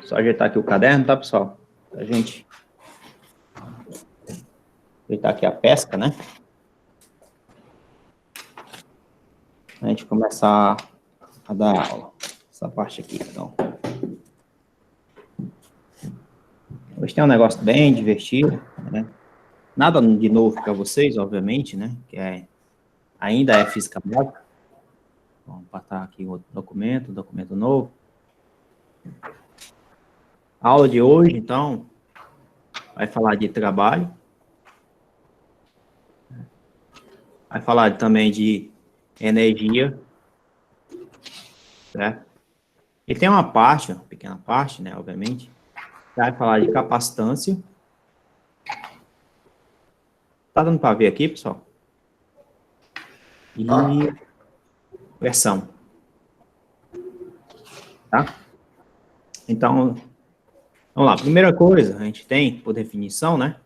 Só ajeitar aqui o caderno, tá, pessoal? Pra gente ajeitar aqui a pesca, né? A gente começar a dar aula. Essa parte aqui, então. Hoje tem um negócio bem divertido, né? Nada de novo para vocês, obviamente, né? Ainda é física básica. Vamos passar aqui outro documento novo. A aula de hoje, então, vai falar de trabalho. Vai falar também de energia, certo? E tem uma parte, uma pequena parte, né, obviamente, vai falar de capacitância. Tá dando para ver aqui, pessoal? E pressão. Tá? Então, vamos lá. Primeira coisa, a gente tem, por definição, né,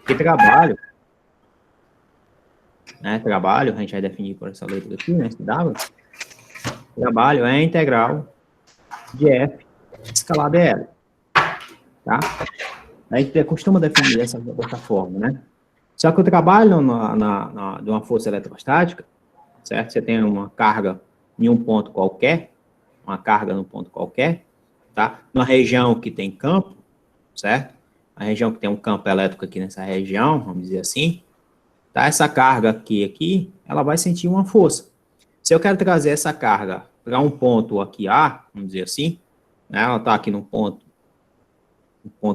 que trabalho, a gente vai definir por essa letra aqui, né, esse W. Trabalho é a integral de F escalado L. Tá? A gente costuma definir dessa forma, né? Só que o trabalho de uma força eletrostática, certo? Você tem uma carga em um ponto qualquer, uma carga num ponto qualquer, tá? Numa região que tem campo, certo? A região que tem um campo elétrico aqui nessa região, vamos dizer assim, tá? Essa carga aqui, ela vai sentir uma força. Se eu quero trazer essa carga para um ponto aqui A, vamos dizer assim, né? Ela está aqui num ponto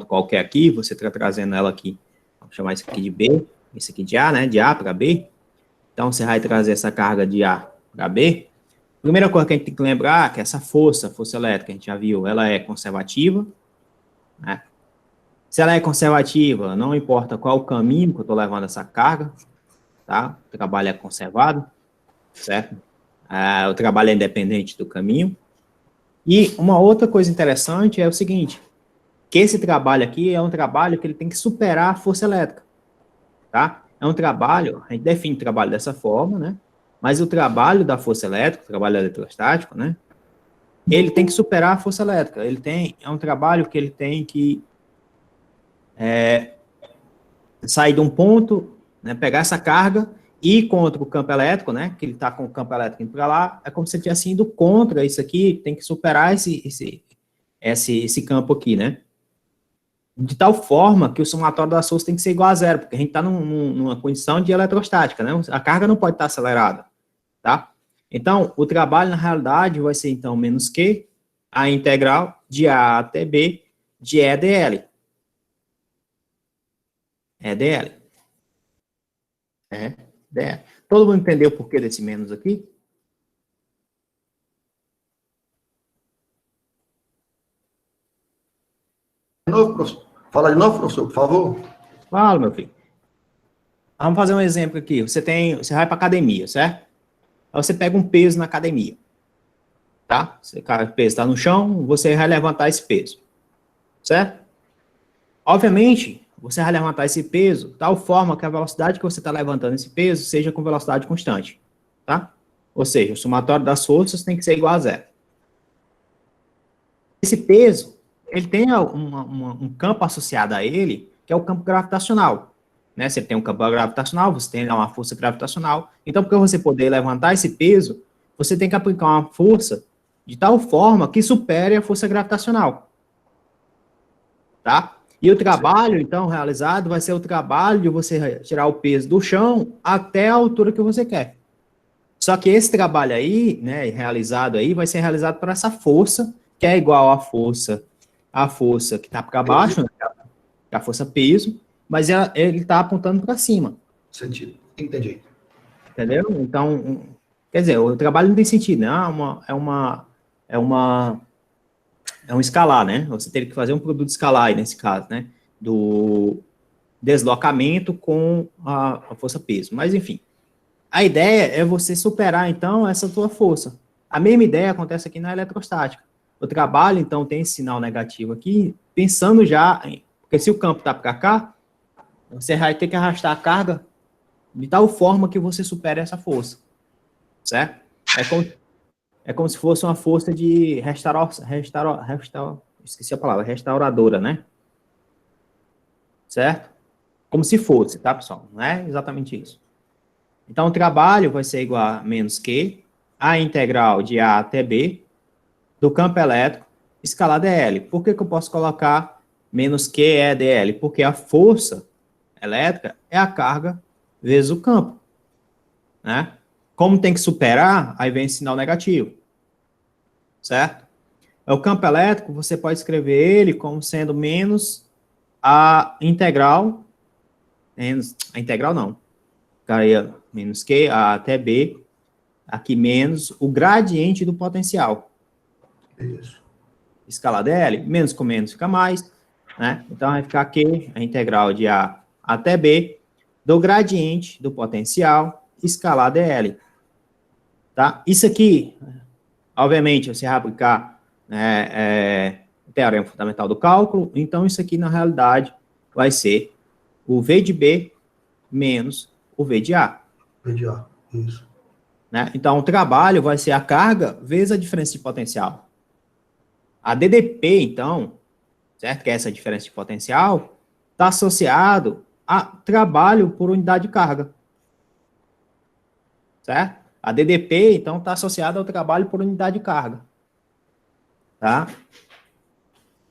qualquer aqui, você está trazendo ela aqui, vamos chamar isso aqui de B, esse aqui de A, né? De A para B. Então, você vai trazer essa carga de A para B. Primeira coisa que a gente tem que lembrar é que essa força elétrica, a gente já viu, ela é conservativa, né? Se ela é conservativa, não importa qual o caminho que eu estou levando essa carga, tá? O trabalho é conservado, certo? O trabalho é independente do caminho. E uma outra coisa interessante é o seguinte, que esse trabalho aqui é um trabalho que ele tem que superar a força elétrica, tá? É um trabalho, a gente define o trabalho dessa forma, né? Mas o trabalho da força elétrica, o trabalho eletrostático, né? Ele tem que superar a força elétrica. É um trabalho que ele tem que sair de um ponto, né? Pegar essa carga e ir contra o campo elétrico, né? Que ele está com o campo elétrico indo para lá. É como se ele tivesse indo contra isso aqui. Tem que superar esse campo aqui, né? De tal forma que o somatório das forças tem que ser igual a zero, porque a gente está numa condição de eletrostática, né? A carga não pode estar acelerada, tá? Então, o trabalho, na realidade, vai ser, então, menos Q, a integral de A até B, de E dl. E dl. dl. Todo mundo entendeu o porquê desse menos aqui? De novo, professor. Fala de novo, professor, por favor. Fala, meu filho. Vamos fazer um exemplo aqui. Você vai para academia, certo? Aí você pega um peso na academia, tá? O peso está no chão, você vai levantar esse peso, certo? Obviamente, você vai levantar esse peso de tal forma que a velocidade que você está levantando esse peso seja com velocidade constante, tá? Ou seja, o somatório das forças tem que ser igual a zero. Esse peso, ele tem um campo associado a ele, que é o campo gravitacional, né? Se ele tem um campo gravitacional, você tem uma força gravitacional. Então, para você poder levantar esse peso, você tem que aplicar uma força de tal forma que supere a força gravitacional, tá? E o trabalho, então, realizado vai ser o trabalho de você tirar o peso do chão até a altura que você quer. Só que esse trabalho aí, né, realizado aí, vai ser realizado por essa força, que é igual à força que está para baixo, né, que é a força peso, mas ele está apontando para cima. Sentido. Entendi. Entendeu? Então, quer dizer, o trabalho não tem sentido, né? É um escalar, né? Você teria que fazer um produto escalar aí, nesse caso, né? Do deslocamento com a força peso. Mas, enfim, a ideia é você superar, então, essa tua força. A mesma ideia acontece aqui na eletrostática. O trabalho, então, tem esse sinal negativo aqui, pensando já, porque se o campo está para cá, você vai ter que arrastar a carga de tal forma que você supere essa força, certo? É como se fosse uma força de esqueci a palavra, restauradora, né? Certo? Como se fosse, tá, pessoal? Não é exatamente isso. Então, o trabalho vai ser igual a menos Q, a integral de A até B, do campo elétrico, escalar dl. Por que eu posso colocar menos Q é dl? Porque a força elétrica é a carga vezes o campo, né? Como tem que superar, aí vem sinal negativo, certo? O campo elétrico, você pode escrever ele como sendo menos a integral, menos, a integral não, ficaria menos Q A até B, aqui menos o gradiente do potencial. Isso. Escalar dl, menos com menos fica mais, né? Então vai ficar Q, a integral de A até B, do gradiente do potencial, escalar dl. Tá? Isso aqui, obviamente, você vai aplicar o teorema fundamental do cálculo, então isso aqui, na realidade, vai ser o V de B menos o V de A. V de A, isso. Né? Então, o trabalho vai ser a carga vezes a diferença de potencial. A DDP, então, certo? Que é essa diferença de potencial, está associado a trabalho por unidade de carga. Certo? A DDP, então, está associada ao trabalho por unidade de carga. Tá?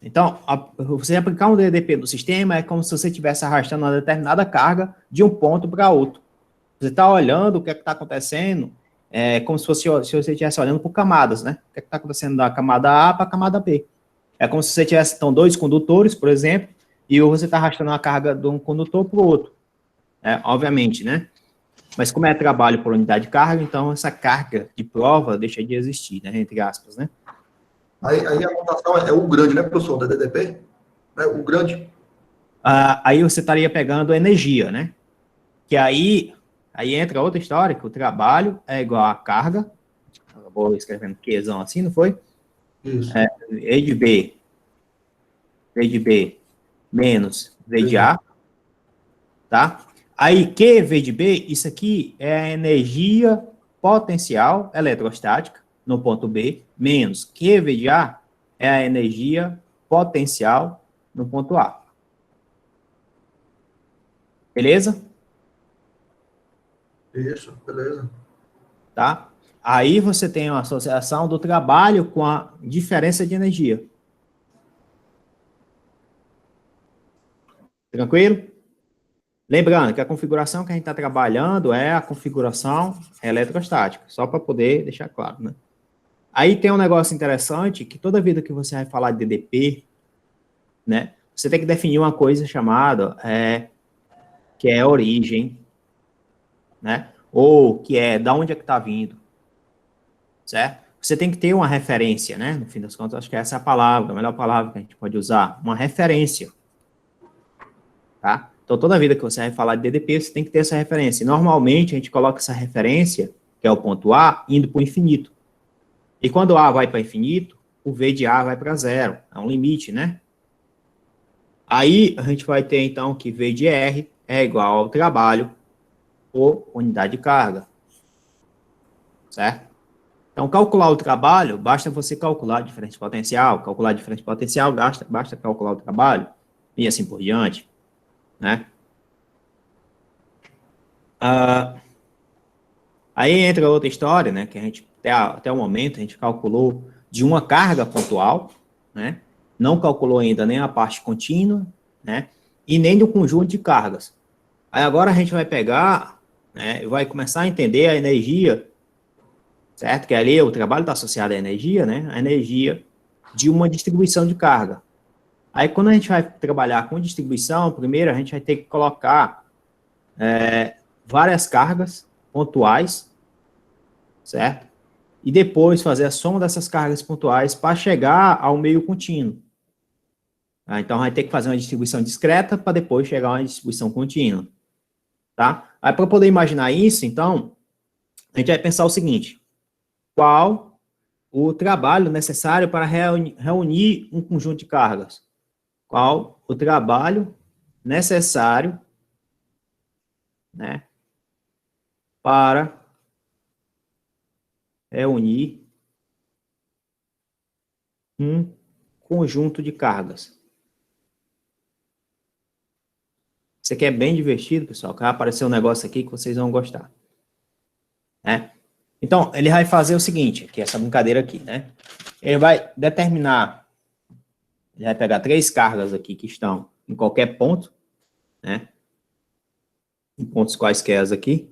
Então, você aplicar um DDP no sistema é como se você estivesse arrastando uma determinada carga de um ponto para outro. Você está olhando o que é que está acontecendo, como se você estivesse olhando por camadas, né? O que é que está acontecendo da camada A para a camada B. É como se você tivesse, então, dois condutores, por exemplo, e você está arrastando a carga de um condutor para o outro. Obviamente, né? Mas como é trabalho por unidade de carga, então essa carga de prova deixa de existir, né? Entre aspas, né? Aí a notação é o grande, né, professor, da DDP? O grande. Aí você estaria pegando energia, né? Que aí entra outra história, que o trabalho é igual a carga. Eu vou escrevendo Qzão assim, não foi? Isso. V de B menos V de A, tá? Aí, Q, V de B, isso aqui é a energia potencial eletrostática no ponto B, menos Q, V de A, é a energia potencial no ponto A. Beleza? Isso, beleza. Tá? Aí você tem uma associação do trabalho com a diferença de energia. Tranquilo? Lembrando que a configuração que a gente está trabalhando é a configuração eletrostática, só para poder deixar claro, né? Aí tem um negócio interessante, que toda vida que você vai falar de DDP, né, você tem que definir uma coisa chamada, que é origem, né, ou que é da onde é que está vindo, certo? Você tem que ter uma referência, né, no fim das contas, acho que essa é a palavra, a melhor palavra que a gente pode usar, uma referência, tá? Então, toda vida que você vai falar de DDP, você tem que ter essa referência. E, normalmente, a gente coloca essa referência, que é o ponto A, indo para o infinito. E quando o A vai para infinito, o V de A vai para zero. É um limite, né? Aí, a gente vai ter, então, que V de R é igual ao trabalho por unidade de carga. Certo? Então, calcular o trabalho, basta você calcular a diferença de potencial. Calcular a diferença de potencial, basta calcular o trabalho. E assim por diante, né? Aí entra outra história, né, que a gente, até o momento, a gente calculou de uma carga pontual, né, não calculou ainda nem a parte contínua, né, e nem do conjunto de cargas. Aí agora a gente vai pegar, né, e vai começar a entender a energia, certo? Que ali o trabalho está associado à energia, né, a energia de uma distribuição de carga. Aí quando a gente vai trabalhar com distribuição, primeiro a gente vai ter que colocar várias cargas pontuais, certo? E depois fazer a soma dessas cargas pontuais para chegar ao meio contínuo. Então, vai ter que fazer uma distribuição discreta para depois chegar a uma distribuição contínua. Tá? Aí, para poder imaginar isso, então, a gente vai pensar o seguinte: qual o trabalho necessário para reunir um conjunto de cargas? Qual o trabalho necessário, né, para reunir um conjunto de cargas. Isso aqui é bem divertido, pessoal, que vai aparecer um negócio aqui que vocês vão gostar. Né? Então, ele vai fazer o seguinte, que é essa brincadeira aqui, né? Ele vai determinar, ele vai pegar 3 cargas aqui que estão em qualquer ponto, né? Em pontos quaisquer aqui.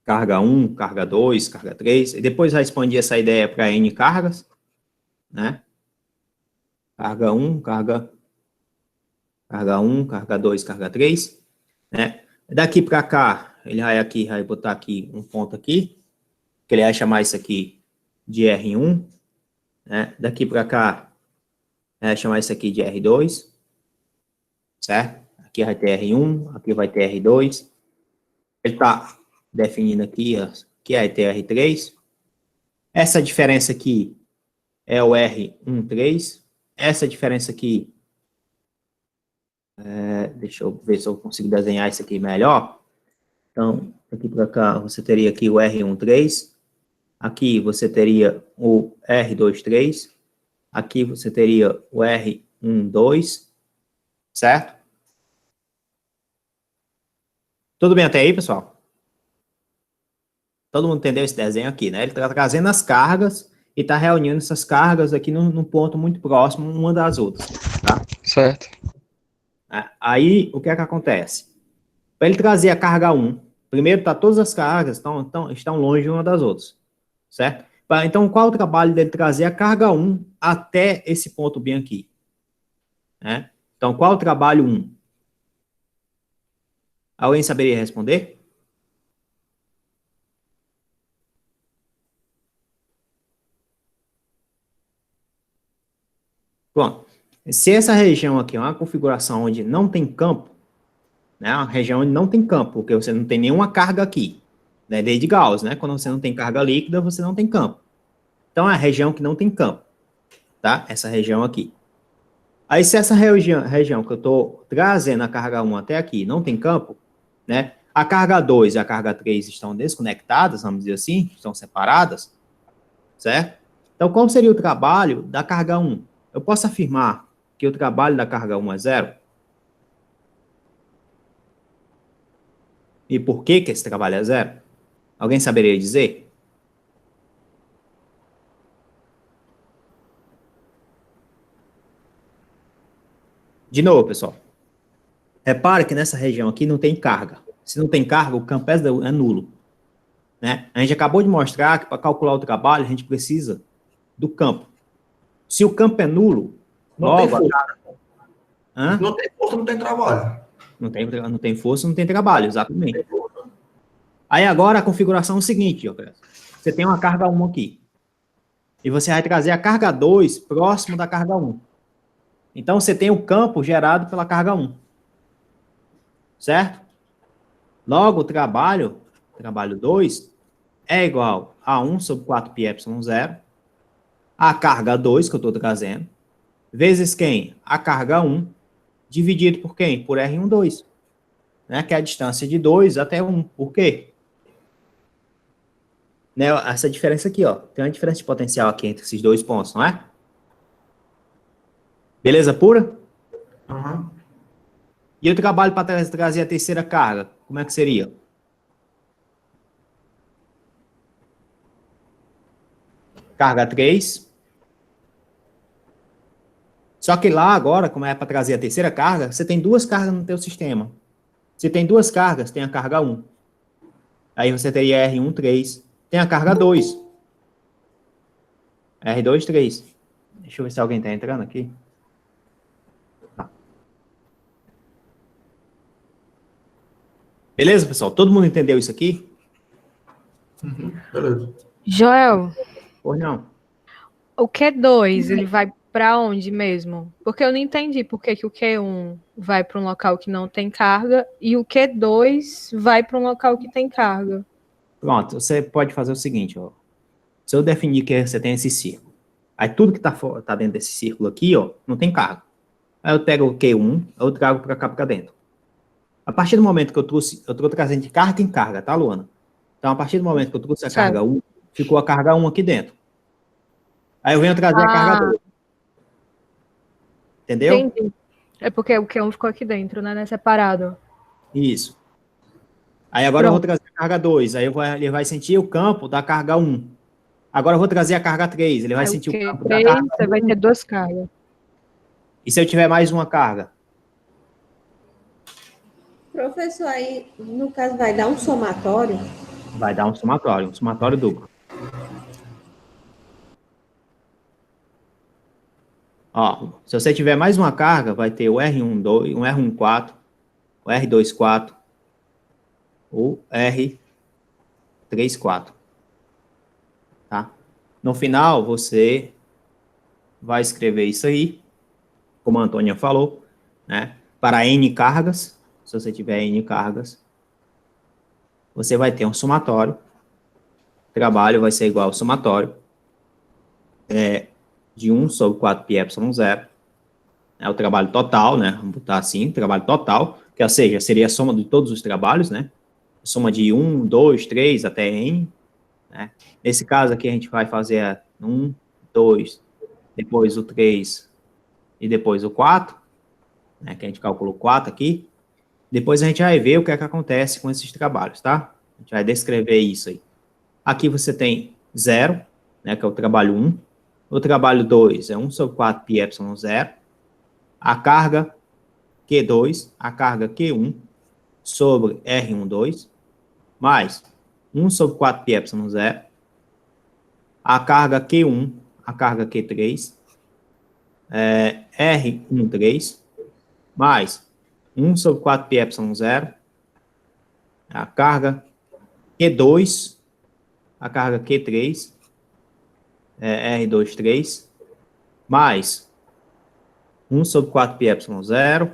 Carga 1, carga 2, carga 3. E depois vai expandir essa ideia para N cargas, né? Carga 1, carga 1, carga 2, carga 3, né? Daqui para cá, ele vai botar aqui um ponto aqui, que ele vai chamar isso aqui de R1, né? Daqui para cá, ele vai chamar isso aqui de R2, certo? Aqui vai ter R1, aqui vai ter R2. Ele está definindo aqui, ó, que vai ter R3. Essa diferença aqui é o R13. Essa diferença aqui, deixa eu ver se eu consigo desenhar isso aqui melhor. Então, aqui para cá, você teria aqui o R13. Aqui você teria o R23. Aqui você teria o R12. Certo? Tudo bem até aí, pessoal? Todo mundo entendeu esse desenho aqui, né? Ele está trazendo as cargas e está reunindo essas cargas aqui num ponto muito próximo uma das outras, tá? Certo. Aí, o que é que acontece? Para ele trazer a carga 1, primeiro, todas as cargas estão longe uma das outras, certo? Então, qual o trabalho dele trazer a carga 1 até esse ponto bem aqui? Né? Então, qual o trabalho 1? Alguém saberia responder? Bom, se essa região aqui é uma configuração onde não tem campo, né, uma região onde não tem campo, porque você não tem nenhuma carga aqui, né, lei de Gauss, né, quando você não tem carga líquida, você não tem campo. Então, é a região que não tem campo, tá? Essa região aqui. Aí, se essa região que eu estou trazendo a carga 1 até aqui não tem campo, né, a carga 2 e a carga 3 estão desconectadas, vamos dizer assim, estão separadas, certo? Então, qual seria o trabalho da carga 1? Eu posso afirmar que o trabalho da carga 1 é 0? E por que esse trabalho é 0? Alguém saberia dizer? De novo, pessoal. Repare que nessa região aqui não tem carga. Se não tem carga, o campo é nulo. Né? A gente acabou de mostrar que para calcular o trabalho, a gente precisa do campo. Se o campo é nulo, não tem força. Não tem força, não tem trabalho. Não tem força, não tem trabalho, exatamente. Aí agora a configuração é o seguinte, ó, você tem uma carga 1 aqui. E você vai trazer a carga 2 próximo da carga 1. Então você tem o campo gerado pela carga 1. Certo? Logo, o trabalho 2, é igual a 1 sobre 4πε0, a carga 2 que eu estou trazendo, vezes quem? A carga 1, dividido por quem? Por R12, né? Que é a distância de 2 até 1. Por quê? Né? Essa diferença aqui, ó. Tem uma diferença de potencial aqui entre esses dois pontos, não é? Beleza pura? Uhum. E o trabalho para trazer a terceira carga, como é que seria? Carga 3. Só que lá agora, como é para trazer a terceira carga, você tem 2 cargas no teu sistema. Se tem 2 cargas, tem a carga 1. Aí você teria R13. Tem a carga 2. R23. Deixa eu ver se alguém está entrando aqui. Tá. Beleza, pessoal? Todo mundo entendeu isso aqui? Beleza. Joel, Ou não? o Q2, ele vai para onde mesmo? Porque eu não entendi por que o Q1 vai para um local que não tem carga e o Q2 vai para um local que tem carga. Pronto, você pode fazer o seguinte, ó. Se eu definir que você tem esse círculo, aí tudo que tá dentro desse círculo aqui, ó, não tem carga. Aí eu pego o Q1, eu trago para cá para dentro. A partir do momento que eu tô trazendo de carga em carga, tá, Luana? Então, a partir do momento que eu trouxe a carga 1, ficou a carga 1 aqui dentro. Aí eu venho trazer a carga 2. Entendeu? Entendi. É porque o Q1 ficou aqui dentro, né? Separado. Isso. Aí agora eu vou Pronto. trazer a carga 2. Aí ele vai sentir o campo da carga 1. Agora eu vou trazer a carga 3. Ele vai Aí o sentir o campo da Q3, carga você vai 1. ter duas cargas. E se eu tiver mais uma carga? Professor, aí, no caso, vai dar um somatório? Vai dar um somatório duplo. Ó, se você tiver mais uma carga, vai ter o R12, um R14, o R24, o R34, tá? No final, você vai escrever isso aí, como a Antônia falou, né? Para N cargas, se você tiver N cargas, você vai ter um somatório. O trabalho vai ser igual ao somatório de 1 sobre 4 π epsilon 0. É o trabalho total, né? Vamos botar assim, trabalho total, que ou seja, seria a soma de todos os trabalhos, né? A soma de 1, 2, 3 até N, né? Nesse caso aqui a gente vai fazer 1, 2, depois o 3 e depois o 4, né? Que a gente calculou 4 aqui. Depois a gente vai ver o que é que acontece com esses trabalhos, tá? A gente vai descrever isso aí. Aqui você tem 0, né? Que é o trabalho 1. O trabalho 2 é 1 sobre 4 π epsilon 0. A carga Q2, a carga Q1 sobre R12, mais 1 sobre 4 π epsilon 0, a carga Q1, a carga Q3, R13, mais 1 sobre 4 π epsilon 0, a carga Q2, a carga Q3, R23, mais 1 sobre 4 π epsilon 0,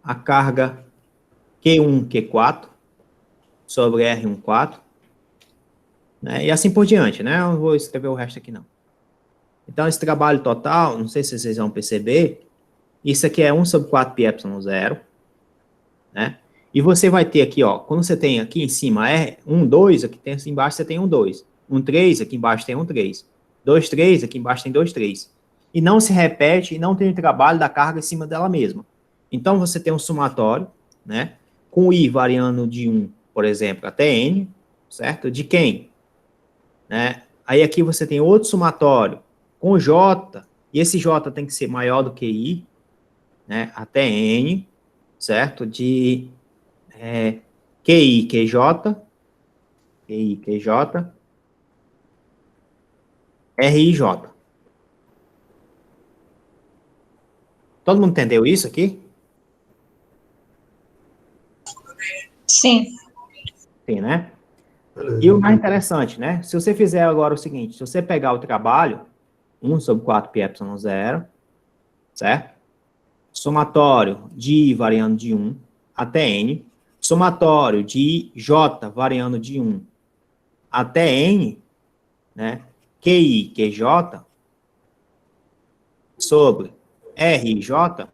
a carga Q1, Q4, sobre R14, né? E assim por diante, né? Eu não vou escrever o resto aqui, não. Então, esse trabalho total, não sei se vocês vão perceber, isso aqui é 1 sobre 4 π epsilon 0, né? E você vai ter aqui, ó, quando você tem aqui em cima R1, 2, aqui tem assim embaixo você tem 1, 2. 1, 3, aqui embaixo tem 1, 3. 2, 3, aqui embaixo tem 2, 3. E não se repete e não tem o trabalho da carga em cima dela mesma. Então, você tem um somatório, né? Com I variando de 1, por exemplo, até N, certo? De quem? Né? Aí aqui você tem outro somatório com J, e esse J tem que ser maior do que I, né? Até N, certo? De QI, QJ, QI, QJ, RIJ. Todo mundo entendeu isso aqui? Sim. Sim, né? Beleza. E o mais interessante, né? Se você fizer agora o seguinte, se você pegar o trabalho, 1 sobre 4 π epsilon 0, certo? Somatório de I variando de 1 até N, somatório de J variando de 1 até N, né? QI, QJ, sobre RJ,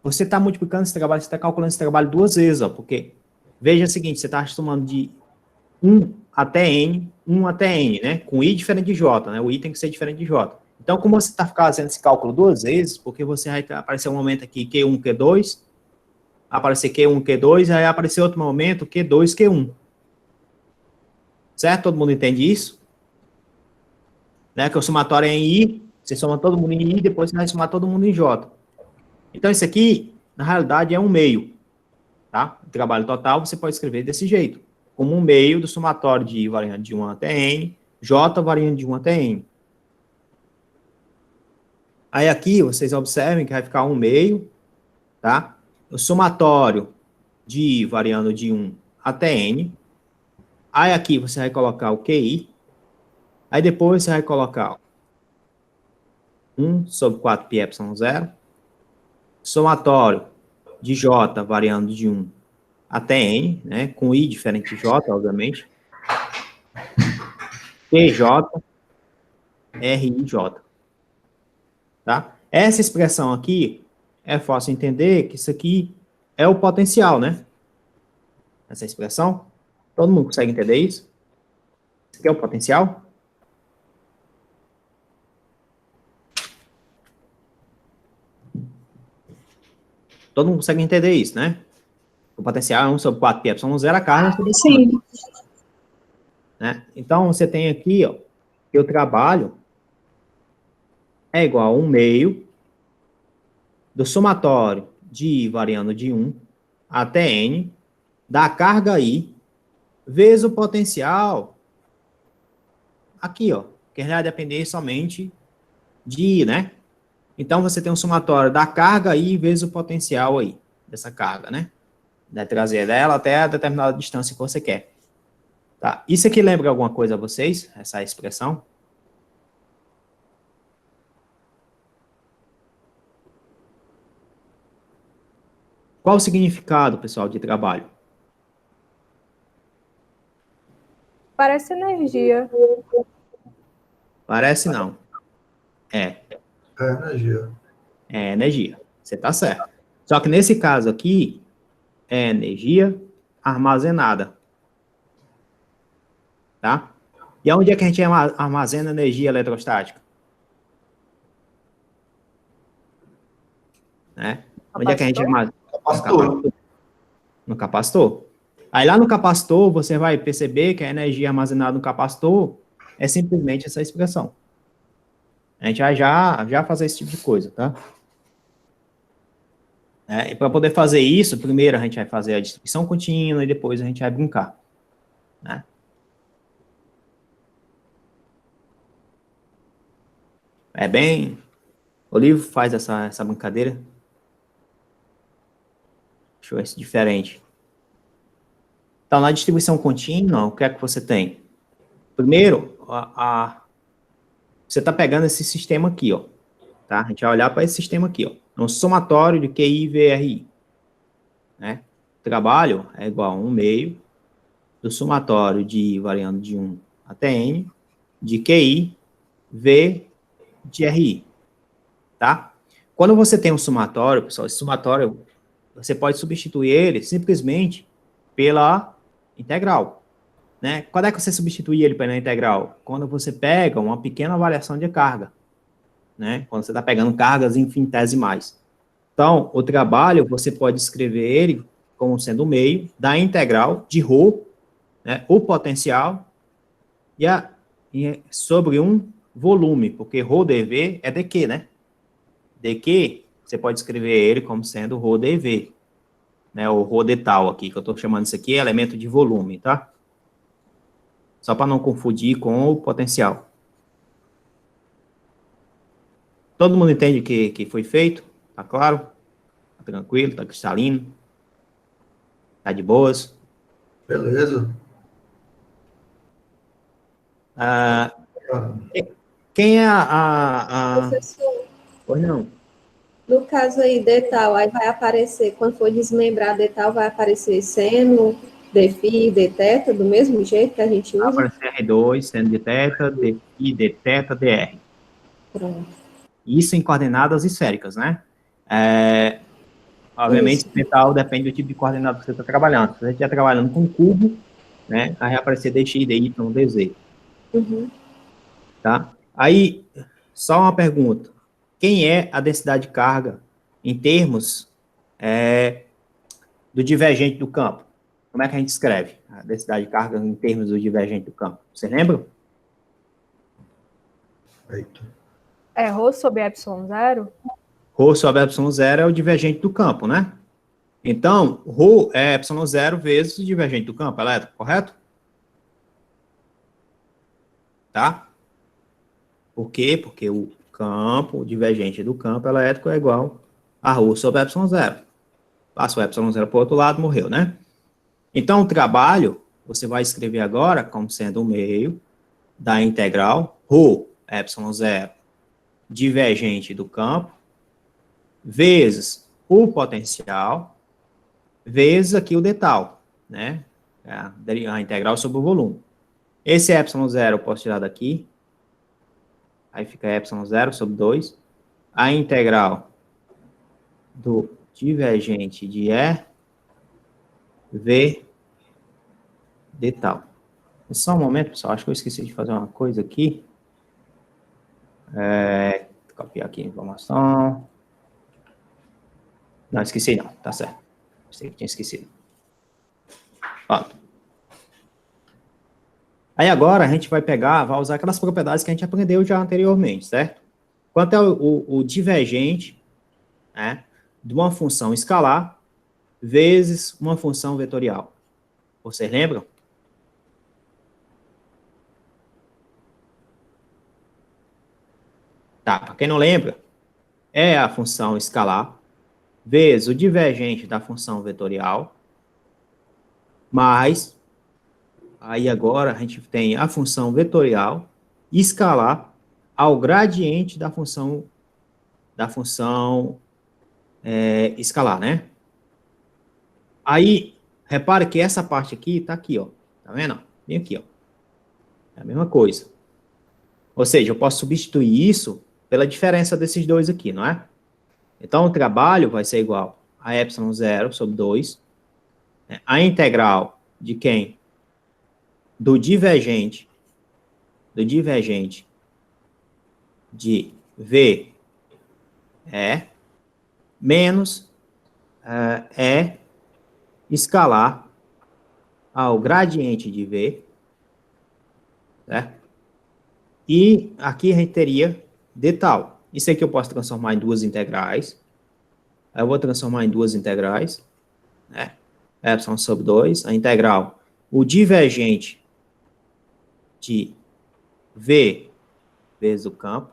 você está multiplicando esse trabalho, você está calculando esse trabalho duas vezes, ó, porque, veja o seguinte, você está somando de 1 até N, 1 até N, né? Com I diferente de J, né? O I tem que ser diferente de J. Então, como você está fazendo esse cálculo duas vezes, porque você vai aparecer um momento aqui Q1, Q2, aparecer Q1, Q2, aí aparecer outro momento Q2, Q1. Certo? Todo mundo entende isso? Né? Que o somatório é em I, você soma todo mundo em I, depois você vai somar todo mundo em J. Então, isso aqui, na realidade, é um meio. Tá? O trabalho total você pode escrever desse jeito, como um meio do somatório de I variando de 1 até N, J variando de 1 até N. Aí aqui, vocês observem que vai ficar um meio, tá? O somatório de I variando de 1 até N. Aí aqui você vai colocar o QI. Aí depois você vai colocar 1 sobre 4 π epsilon 0. Somatório de J variando de 1 até N, né? Com I diferente de J, obviamente. PJ, RIJ. Tá? Essa expressão aqui é fácil entender que isso aqui é o potencial, né? Essa expressão. Todo mundo consegue entender isso? Isso aqui é o potencial? Todo mundo consegue entender isso, né? O potencial é 1 sobre 4 pi epsilon zero, a carga é sobre Sim. né? Então, você tem aqui, ó, que o trabalho é igual a 1 meio do somatório de I variando de 1 até N, da carga I, vezes o potencial, aqui, ó, que vai depender somente de I, né? Então, você tem um somatório da carga I vezes o potencial aí, dessa carga, né? Vai trazer dela até a determinada distância que você quer. Tá? Isso aqui lembra alguma coisa a vocês, essa expressão? Qual o significado, pessoal, de trabalho? Parece energia. Parece não. É energia. energia. Você está certo. Só que nesse caso aqui, é energia armazenada. Tá? E aonde é que a gente armazena energia eletrostática? Né? Onde é que a gente armazena? Capacitor. No capacitor. Aí lá no capacitor, você vai perceber que a energia armazenada no capacitor é simplesmente essa expressão. A gente vai já fazer esse tipo de coisa, tá? E para poder fazer isso, primeiro a gente vai fazer a distribuição contínua e depois a gente vai brincar. Né? É bem... O livro faz essa brincadeira. Deixa eu ver se é diferente. Então, na distribuição contínua, o que é que você tem? Primeiro, você está pegando esse sistema aqui, ó. Tá? A gente vai olhar para esse sistema aqui, ó. É um somatório de QI e VRI. Né? O trabalho é igual a 1 meio do somatório de I variando de 1 até N, de QI, V, de RI. Tá? Quando você tem um somatório, pessoal, esse somatório, você pode substituir ele simplesmente pela integral. Né? Quando é que você substitui ele pela integral? Quando você pega uma pequena variação de carga. Né? Quando você está pegando cargas infinitesimais. Então, o trabalho, você pode escrever ele como sendo o meio da integral de ρ, né, o potencial, e sobre um volume, porque ρ dV é dq, né? dq, você pode escrever ele como sendo ρ dV, né, ou ρ de tal aqui, que eu estou chamando isso aqui, elemento de volume, tá? Só para não confundir com o potencial. Todo mundo entende que foi feito? Tá claro? Tá tranquilo? Tá cristalino? Tá de boas? Beleza. Quem é a... Professor, Pois não. no caso aí, detal, aí vai aparecer, quando for desmembrar detal, vai aparecer seno, defi, deteta, do mesmo jeito que a gente Vai usa? aparecer R2, seno de θ, dφ, dθ, dr. Pronto. Isso em coordenadas esféricas, né? Obviamente, Isso. metal depende do tipo de coordenada que você está trabalhando. Se você estiver trabalhando com cubo, né, aí vai aparecer dx, dy, dz. Uhum. Tá? Aí, só uma pergunta. Quem é a densidade de carga em termos do divergente do campo? Como é que a gente escreve a densidade de carga em termos do divergente do campo? Você lembra? Feito. É ρ sobre epsilon zero? Rho sobre epsilon zero é o divergente do campo, né? Então, Rho é epsilon zero vezes o divergente do campo elétrico, correto? Tá? Por quê? Porque o campo, o divergente do campo elétrico é igual a Rho sobre epsilon zero. Passa o epsilon zero para o outro lado, morreu, né? Então, o trabalho, você vai escrever agora como sendo o meio da integral Rho epsilon zero divergente do campo vezes o potencial vezes aqui o detal, né? A integral sobre o volume. Esse epsilon zero eu posso tirar daqui. Aí fica epsilon zero sobre 2. A integral do divergente de E, V, de tal. Só um momento, pessoal. Acho que eu esqueci de fazer uma coisa aqui. Copiar aqui a informação. Não, esqueci não, tá certo. Sei que tinha esquecido. Pronto. Aí agora a gente vai usar aquelas propriedades que a gente aprendeu já anteriormente, certo? Quanto é o divergente, né, de uma função escalar vezes uma função vetorial. Vocês lembram? Tá, para quem não lembra, é a função escalar vezes o divergente da função vetorial, mais, aí agora a gente tem a função vetorial escalar ao gradiente da função escalar, né? Aí, repare que essa parte aqui tá aqui, ó. Tá vendo? Bem aqui, ó. É a mesma coisa. Ou seja, eu posso substituir isso pela diferença desses dois aqui, não é? Então, o trabalho vai ser igual a epsilon 0 sobre 2, né? A integral de quem? Do divergente de V menos escalar ao gradiente de V, certo? E aqui a gente teria d tal. Isso aqui eu posso transformar em duas integrais. Aí eu vou transformar em duas integrais, né? Epsilon sobre 2, a integral, o divergente de V vezes o campo,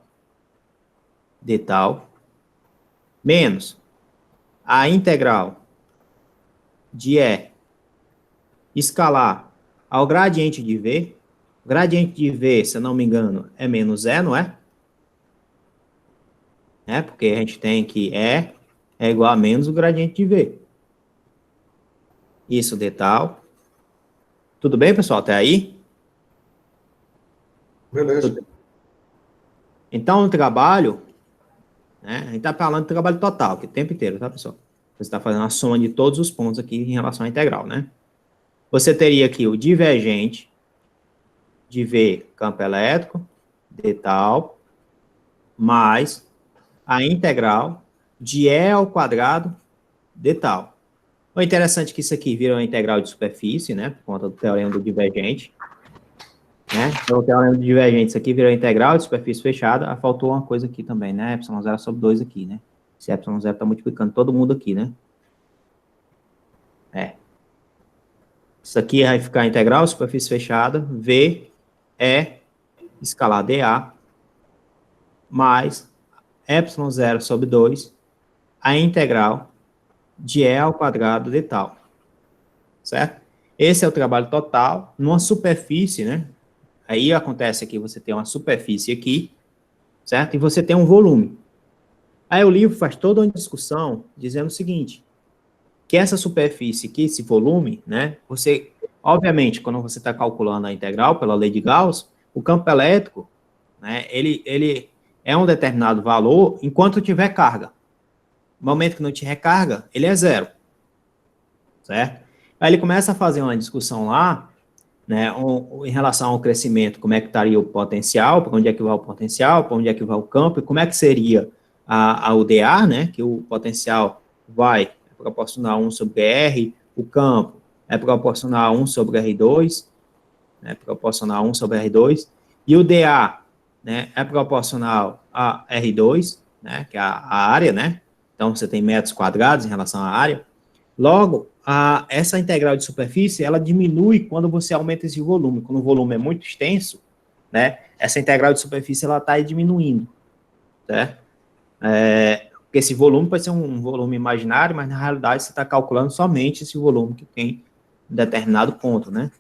d tal, menos a integral de E escalar ao gradiente de V. O gradiente de V, se eu não me engano, é menos E, não é? Porque a gente tem que E é igual a menos o gradiente de V. Isso d tal. Tudo bem, pessoal? Até aí? Beleza. Então, o trabalho, né, a gente está falando de trabalho total, que o tempo inteiro, tá, pessoal? Você está fazendo a soma de todos os pontos aqui em relação à integral, né? Você teria aqui o divergente de V campo elétrico, d tal, mais a integral de E ao quadrado, d tal. O interessante é que isso aqui vira uma integral de superfície, né, por conta do teorema do divergente. Né? Então, o teorema do divergente, isso aqui virou integral de superfície fechada. Faltou uma coisa aqui também, né? Epsilon 0 sobre 2 aqui, né? Esse epsilon 0 está multiplicando todo mundo aqui, né? Isso aqui vai ficar integral de superfície fechada, V é escalar dA, mais epsilon 0 sobre 2, a integral de E ao quadrado de tal. Certo? Esse é o trabalho total numa superfície, né? Aí acontece aqui, você tem uma superfície aqui, certo? E você tem um volume. Aí o livro faz toda uma discussão dizendo o seguinte, que essa superfície aqui, esse volume, né? Você, obviamente, quando você está calculando a integral pela lei de Gauss, o campo elétrico, né? Ele é um determinado valor enquanto tiver carga. No momento que não tiver carga, ele é zero. Certo? Aí ele começa a fazer uma discussão lá, né, em relação ao crescimento, como é que estaria o potencial, para onde é que vai o potencial, para onde é que vai o campo, e como é que seria a UDA, né, que o potencial vai proporcional a 1 sobre R, o campo é proporcional a 1 sobre R2, né, proporcional a 1 sobre R2, e o DA, né, é proporcional a R2, né, que é a área, né, então você tem metros quadrados em relação à área. Logo, essa integral de superfície, ela diminui quando você aumenta esse volume. Quando o volume é muito extenso, né, essa integral de superfície, ela está diminuindo, certo? Porque esse volume pode ser um volume imaginário, mas na realidade você está calculando somente esse volume que tem em determinado ponto, né?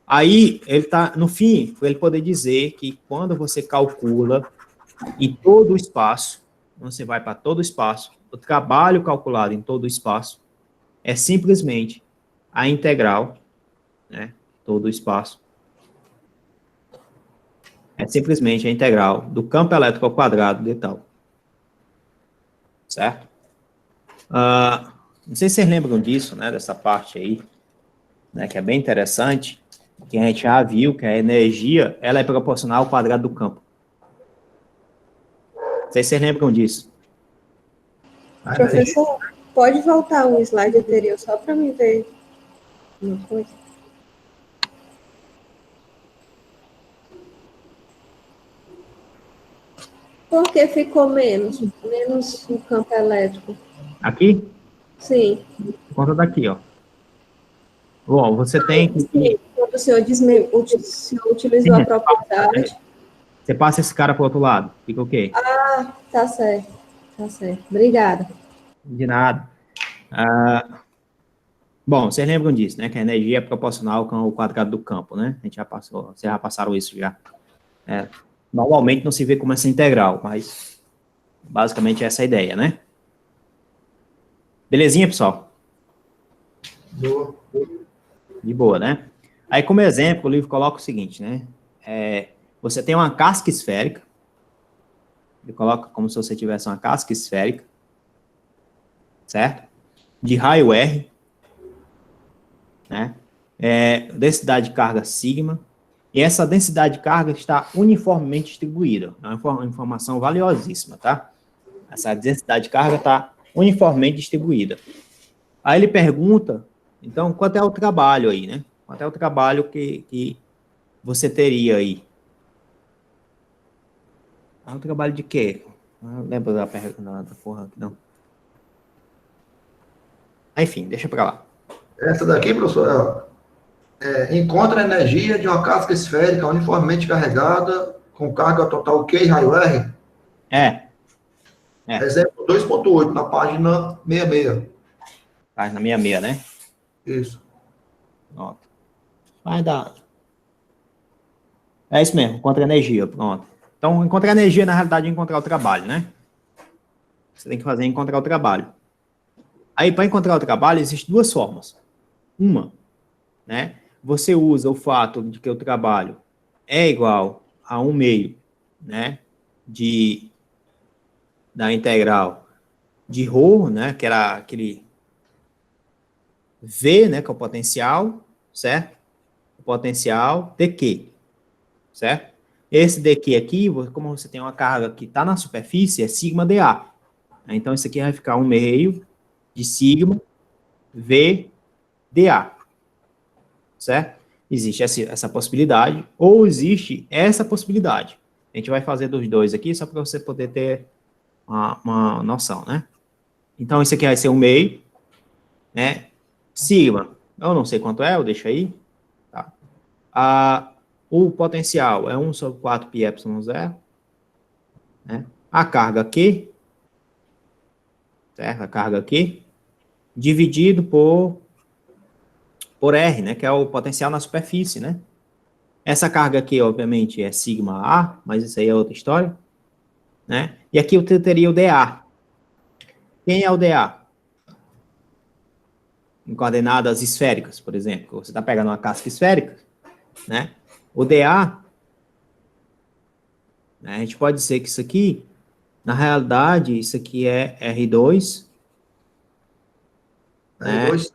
Aí, ele está, no fim, ele poder dizer que quando você calcula em todo o espaço, você vai para todo o espaço, o trabalho calculado em todo o espaço é simplesmente a integral, né, todo o espaço, é simplesmente a integral do campo elétrico ao quadrado de tal. Certo? Não sei se vocês lembram disso, né, dessa parte aí, né, que é bem interessante, que a gente já viu que a energia, ela é proporcional ao quadrado do campo. Não sei se vocês lembram disso. Professor, pode voltar um slide anterior só para me ver uma coisa? Porque ficou menos no campo elétrico. Aqui? Sim. Conta daqui, ó. Bom, você tem que... Sim, quando o senhor utilizou a propriedade. Você passa esse cara para o outro lado. Fica o quê? Ah, tá certo. Tá certo. Obrigada. De nada. Bom, vocês lembram disso, né? Que a energia é proporcional ao quadrado do campo, né? A gente já passou, vocês já passaram isso já. Normalmente não se vê como essa integral, mas basicamente essa é a ideia, né? Belezinha, pessoal? Boa. De boa, né? Aí, como exemplo, o livro coloca o seguinte, né? Você tem uma casca esférica. Ele coloca como se você tivesse uma casca esférica. Certo? De raio R. Né? Densidade de carga sigma. E essa densidade de carga está uniformemente distribuída. É uma informação valiosíssima, tá? Essa densidade de carga está uniformemente distribuída. Aí ele pergunta, então, quanto é o trabalho aí, né? Quanto é o trabalho que você teria aí? O trabalho de quê? Não lembro da pergunta da porra aqui, não. Enfim, deixa pra lá. Essa daqui, professor, encontra a energia de uma casca esférica uniformemente carregada com carga total Q e raio R. Exemplo 2.8, na página 66. Página 66, né? Isso. Pronto. Vai dar. É isso mesmo, encontra energia, pronto. Então, encontrar energia, na realidade, é encontrar o trabalho, né? Você tem que fazer encontrar o trabalho. Aí, para encontrar o trabalho, existem duas formas. Uma, né? Você usa o fato de que o trabalho é igual a 1/2, né? Da integral de ρ, né? Que era aquele V, né? Que é o potencial, certo? O potencial dq, certo? Esse dq aqui, como você tem uma carga que está na superfície, é sigma dA. Então, isso aqui vai ficar 1/2 de sigma V dA. Certo? Existe essa possibilidade, ou existe essa possibilidade. A gente vai fazer dos dois aqui, só para você poder ter uma noção, né? Então, isso aqui vai ser 1/2, né? Sigma, eu não sei quanto é, eu deixo aí. Tá? O potencial é 1/4πε0, né? A carga Q, certo? A carga Q, dividido por R, né? Que é o potencial na superfície, né? Essa carga aqui, obviamente, é sigma A, mas isso aí é outra história, né? E aqui eu teria o dA. Quem é o dA? Em coordenadas esféricas, por exemplo. Você está pegando uma casca esférica, né? O dA, né, a gente pode dizer que isso aqui, na realidade, isso aqui é R2, né? R2,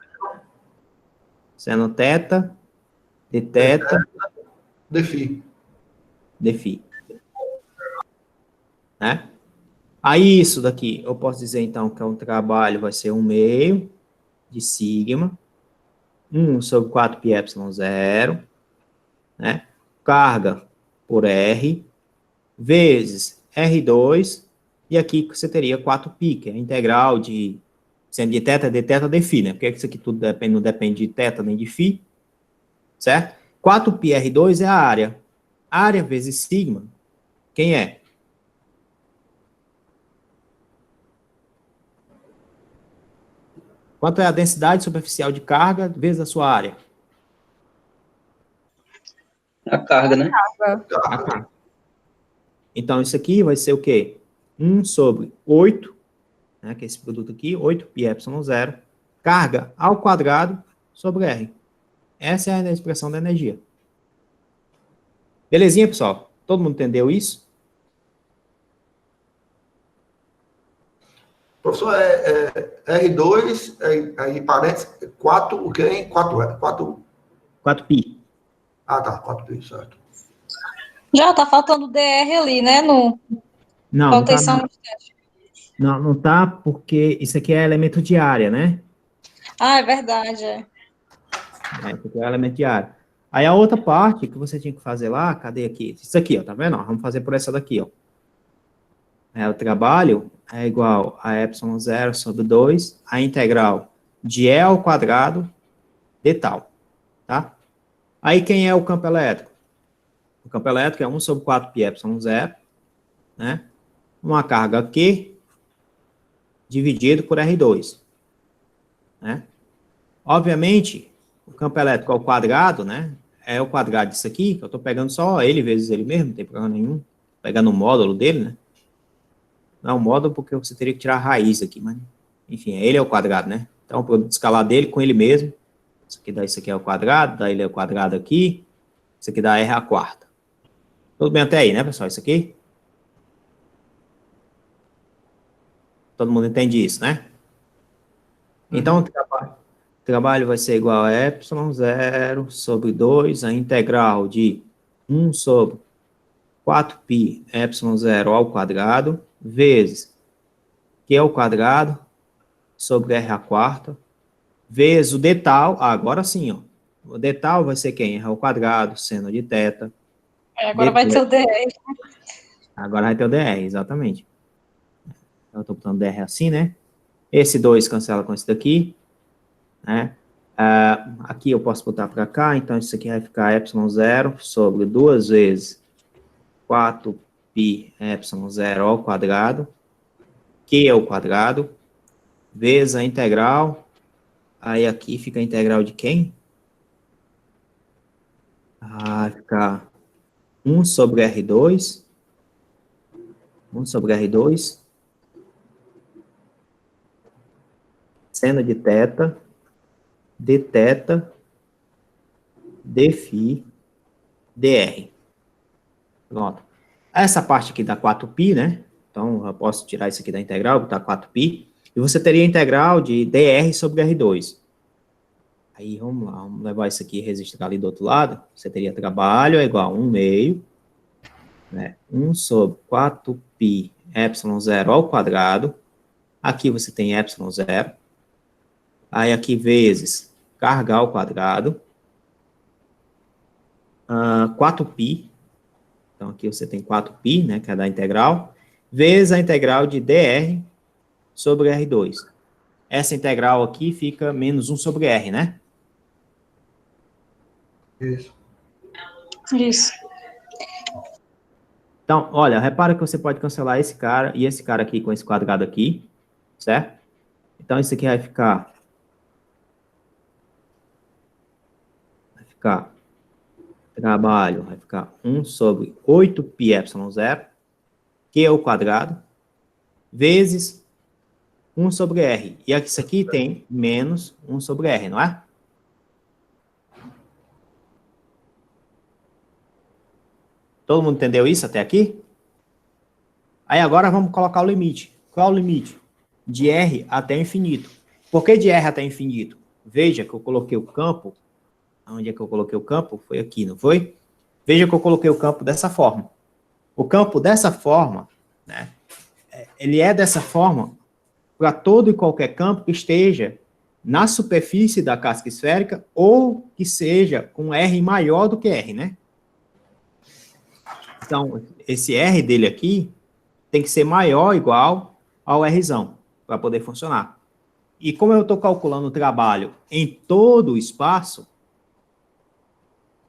Seno θ, dθ, dφ. dφ. Né? Aí isso daqui, eu posso dizer então que um trabalho vai ser 1/2 de sigma, 1/4πε0, né? Carga por R, vezes R2, e aqui você teria 4π, que é a integral de seno de θ, dθ, dφ, né? Porque isso aqui tudo não depende de θ nem de φ, certo? 4πr2 é a área. Área vezes sigma, quem é? Quanto é a densidade superficial de carga vezes a sua área? A carga, né? A carga. Então, isso aqui vai ser o quê? 1/8, né, que é esse produto aqui, 8πε0, carga ao quadrado sobre R. Essa é a expressão da energia. Belezinha, pessoal? Todo mundo entendeu isso? Professor, R2, aí parênteses, 4, o que é? 4π. Ah, tá, 4π, certo. Já tá faltando DR ali, né? No Não, contenção. não tá, Não, não tá, porque isso aqui é elemento de área, né? Ah, é verdade. É. Isso aqui é elemento de área. Aí a outra parte que você tinha que fazer lá, cadê aqui? Isso aqui, ó, tá vendo? Ó, vamos fazer por essa daqui, ó. O trabalho é igual a ε0 sobre 2, a integral de E ao quadrado de tal, tá? Aí quem é o campo elétrico? O campo elétrico é 1 sobre 4 πε0, né? Uma carga Q dividido por R2, né? Obviamente, o campo elétrico ao quadrado, né? É o quadrado disso aqui, que eu estou pegando só ele vezes ele mesmo, não tem problema nenhum. Pegando o módulo dele, né? Não é um módulo porque você teria que tirar a raiz aqui, mas... Enfim, ele é o quadrado, né? Então, o produto escalar dele com ele mesmo. Isso aqui é o quadrado, daí ele é o quadrado aqui. Isso aqui dá R à quarta. Tudo bem até aí, né, pessoal? Isso aqui? Todo mundo entende isso, né? Então, o trabalho vai ser igual a ε0 sobre 2, a integral de 1 sobre 4π ε0 ao quadrado, vezes Q ao quadrado, sobre R à quarta, vezes o d tal, agora sim, ó. O d tal vai ser quem? R ao quadrado, seno de θ. Agora vai ter o dr. Agora vai ter o dr, exatamente. Eu estou botando dr assim, né? Esse 2 cancela com esse daqui, né? Aqui eu posso botar para cá, então isso aqui vai ficar ε0 sobre 2 vezes 4π ε0 ao quadrado, Q ao quadrado, vezes a integral, aí aqui fica a integral de quem? Vai ficar 1 sobre R2, 1 sobre R2, seno de θ, dθ, dφ, dr. Pronto. Essa parte aqui dá 4π, né? Então, eu posso tirar isso aqui da integral, botar 4π. E você teria a integral de dr sobre R2. Aí, vamos lá, vamos levar isso aqui e registrar ali do outro lado. Você teria trabalho é igual a 1 meio, né? 1 sobre 4π ε0 ao quadrado. Aqui você tem ε0. Aí aqui vezes carga ao quadrado. 4π. Então aqui você tem 4π, né, que é da integral, vezes a integral de dr sobre R2. Essa integral aqui fica menos 1 sobre R, né? Isso. Isso. Então, olha, repara que você pode cancelar esse cara e esse cara aqui com esse quadrado aqui, certo? Então, isso aqui vai ficar trabalho, vai ficar 1 sobre 8π ε0, que é o quadrado, vezes 1 sobre R. E isso aqui tem menos 1 sobre R, não é? Todo mundo entendeu isso até aqui? Aí agora vamos colocar o limite. Qual é o limite? De R até infinito. Por que de R até infinito? Veja que eu coloquei o campo. Onde é que eu coloquei o campo? Foi aqui, não foi? Veja que eu coloquei o campo dessa forma. O campo dessa forma, né? Ele é dessa forma para todo e qualquer campo que esteja na superfície da casca esférica ou que seja com R maior do que R, né? Então, esse R dele aqui tem que ser maior ou igual ao Rzão para poder funcionar. E como eu estou calculando o trabalho em todo o espaço,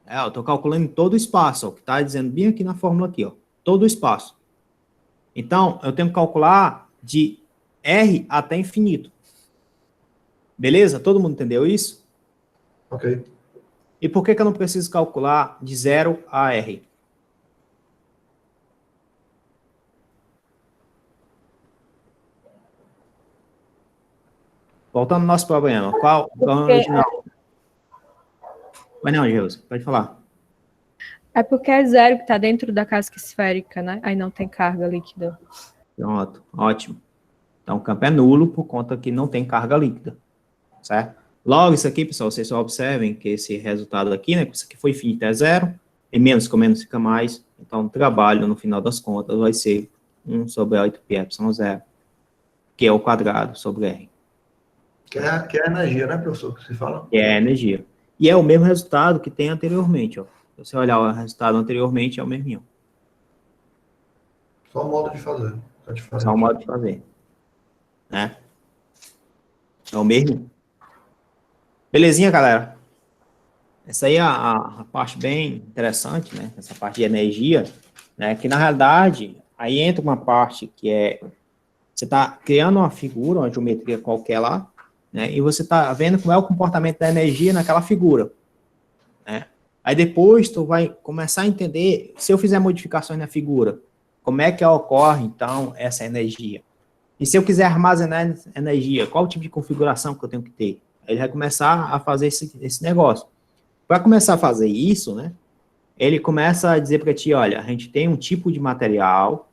eu estou calculando em todo o espaço, ó, que está dizendo bem aqui na fórmula aqui, ó, todo o espaço. Então, eu tenho que calcular de R até infinito. Beleza? Todo mundo entendeu isso? Ok. E por que eu não preciso calcular de 0 a R? Voltando ao nosso problema. Qual o problema original? Mas não, Geusa, pode falar. É porque é 0 que está dentro da casca esférica, né? Aí não tem carga líquida. Pronto, ótimo. Então, o campo é nulo por conta que não tem carga líquida, certo? Logo, isso aqui, pessoal, vocês só observem que esse resultado aqui, né, isso aqui foi infinito, é 0, e menos com menos fica mais, então o trabalho, no final das contas, vai ser 1 sobre 8π ε0. Q ao quadrado sobre R. Que é a energia, né, professor, que se fala? Que é a energia. E é o mesmo resultado que tem anteriormente, ó. Se você olhar o resultado anteriormente, é o mesmo. Só o modo de fazer. Tá diferente. Só o modo de fazer. Né? É o mesmo. Belezinha, galera? Essa aí é a parte bem interessante, né? Essa parte de energia, né? Que, na realidade, aí entra uma parte que é... Você está criando uma figura, uma geometria qualquer lá, né? E você está vendo como é o comportamento da energia naquela figura, né? Aí depois tu vai começar a entender, se eu fizer modificações na figura, como é que ocorre, então, essa energia? E se eu quiser armazenar energia, qual o tipo de configuração que eu tenho que ter? Aí ele vai começar a fazer esse negócio. Para começar a fazer isso, né, ele começa a dizer para ti, olha, a gente tem um tipo de material,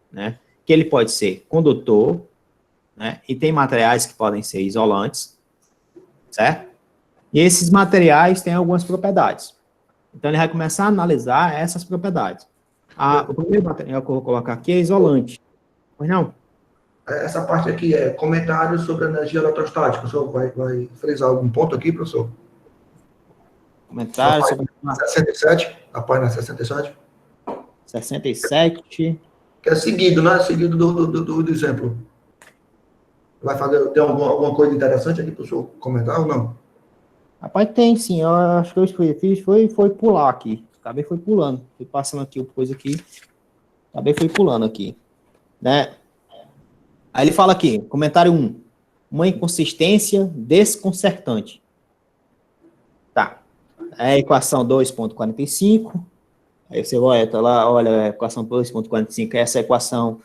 né, que ele pode ser condutor, né, e tem materiais que podem ser isolantes, certo? E esses materiais têm algumas propriedades. Então, ele vai começar a analisar essas propriedades. O primeiro material que eu vou colocar aqui é isolante. Pois não? Essa parte aqui é comentários sobre energia eletrostática. O senhor vai frisar algum ponto aqui, professor? Comentário sobre 67, a página 67. 67. Que é seguido, né? Seguido do exemplo. Vai fazer, tem alguma coisa interessante aqui para o senhor comentar ou não? Rapaz, tem sim. Eu acho que eu fiz foi pular aqui. Acabei foi pulando. Fui passando aqui o coisa aqui. Acabei foi pulando aqui. Né? Aí ele fala aqui, comentário 1. Uma inconsistência desconcertante. Tá. É a equação 2.45. Aí você volta lá, olha, a equação 2.45, essa é a equação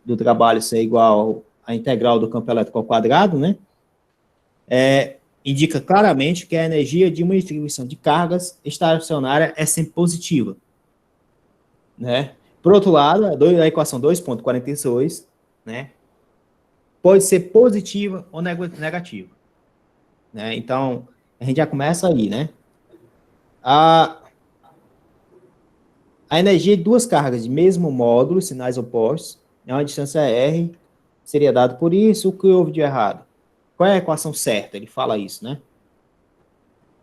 do trabalho ser igual à integral do campo elétrico ao quadrado, né? Indica claramente que a energia de uma distribuição de cargas estacionária é sempre positiva, né? Por outro lado, a equação 2.42, né, pode ser positiva ou negativa, né? Então, a gente já começa aí, né? A energia de duas cargas de mesmo módulo, sinais opostos, é uma distância R, seria dado por isso. O que houve de errado? Qual é a equação certa? Ele fala isso, né?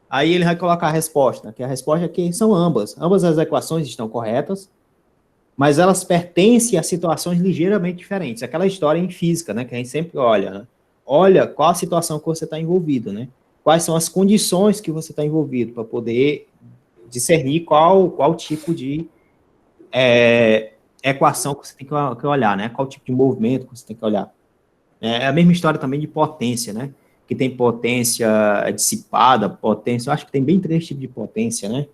Aí ele vai colocar a resposta, que a resposta aqui são ambas. Ambas as equações estão corretas, mas elas pertencem a situações ligeiramente diferentes. Aquela história em física, né? Que a gente sempre olha, né? Olha qual a situação que você está envolvido, né? Quais são as condições que você está envolvido para poder discernir qual tipo de equação que você tem que olhar, né? Qual tipo de movimento que você tem que olhar. É a mesma história também de potência, né? Que tem potência dissipada, potência... Eu acho que tem bem 3 tipos de potência, né?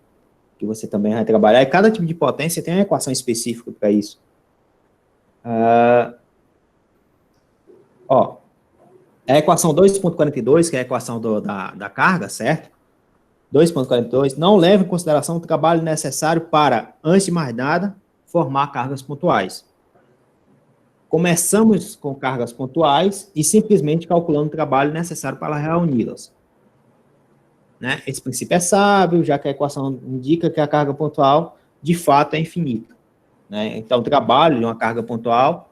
Que você também vai trabalhar. E cada tipo de potência tem uma equação específica para isso. A equação 2.42, que é a equação da carga, certo? 2.42, não leva em consideração o trabalho necessário para, antes de mais nada, formar cargas pontuais. Começamos com cargas pontuais e simplesmente calculando o trabalho necessário para reuni-las. Né? Esse princípio é sábio, já que a equação indica que a carga pontual, de fato, é infinita. Né? Então, o trabalho de uma carga pontual,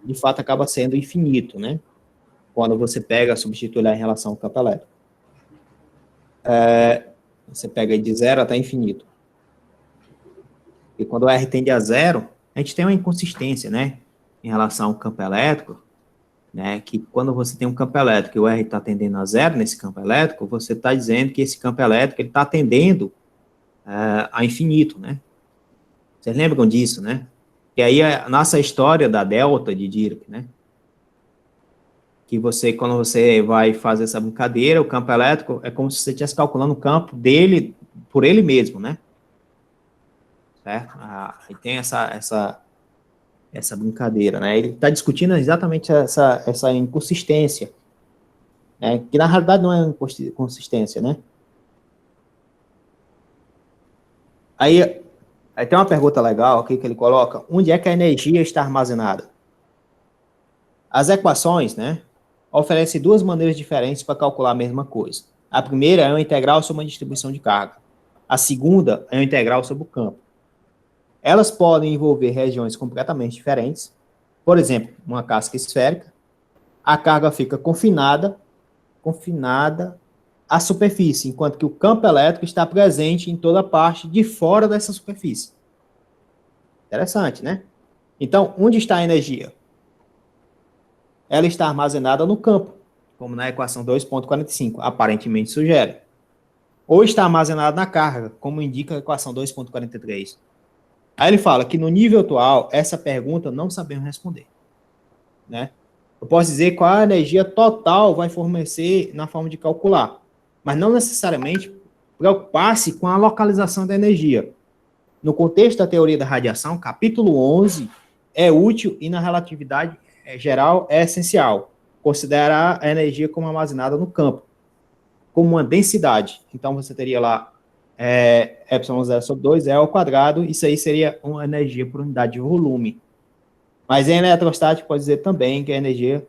de fato, acaba sendo infinito, né? Quando você pega, substitui lá em relação ao campo elétrico. Você pega de 0 até infinito. E quando o R tende a 0, a gente tem uma inconsistência, né? Em relação ao campo elétrico, né? Que quando você tem um campo elétrico e o R está tendendo a 0 nesse campo elétrico, você está dizendo que esse campo elétrico está tendendo a infinito, né? Vocês lembram disso, né? E aí a nossa história da delta de Dirac, né? Que você, quando você vai fazer essa brincadeira, o campo elétrico é como se você estivesse calculando o campo dele, por ele mesmo, né? Certo? Aí tem essa brincadeira, né? Ele está discutindo exatamente essa inconsistência, né? Que na realidade não é inconsistência, né? Aí tem uma pergunta legal aqui que ele coloca: onde é que a energia está armazenada? As equações, né, oferecem 2 maneiras diferentes para calcular a mesma coisa. A primeira é uma integral sobre uma distribuição de carga. A segunda é uma integral sobre o campo. Elas podem envolver regiões completamente diferentes, por exemplo, uma casca esférica, a carga fica confinada à superfície, enquanto que o campo elétrico está presente em toda a parte de fora dessa superfície. Interessante, né? Então, onde está a energia? Ela está armazenada no campo, como na equação 2.45, aparentemente sugere. Ou está armazenada na carga, como indica a equação 2.43. Aí ele fala que no nível atual, essa pergunta não sabemos responder, né? Eu posso dizer qual a energia total vai fornecer na forma de calcular, mas não necessariamente preocupar-se com a localização da energia. No contexto da teoria da radiação, capítulo 11 é útil e na relatividade geral é essencial considerar a energia como armazenada no campo, como uma densidade. Então, você teria lá ε0 sobre 2 é ao quadrado, isso aí seria uma energia por unidade de volume. Mas em eletrostática pode dizer também que a energia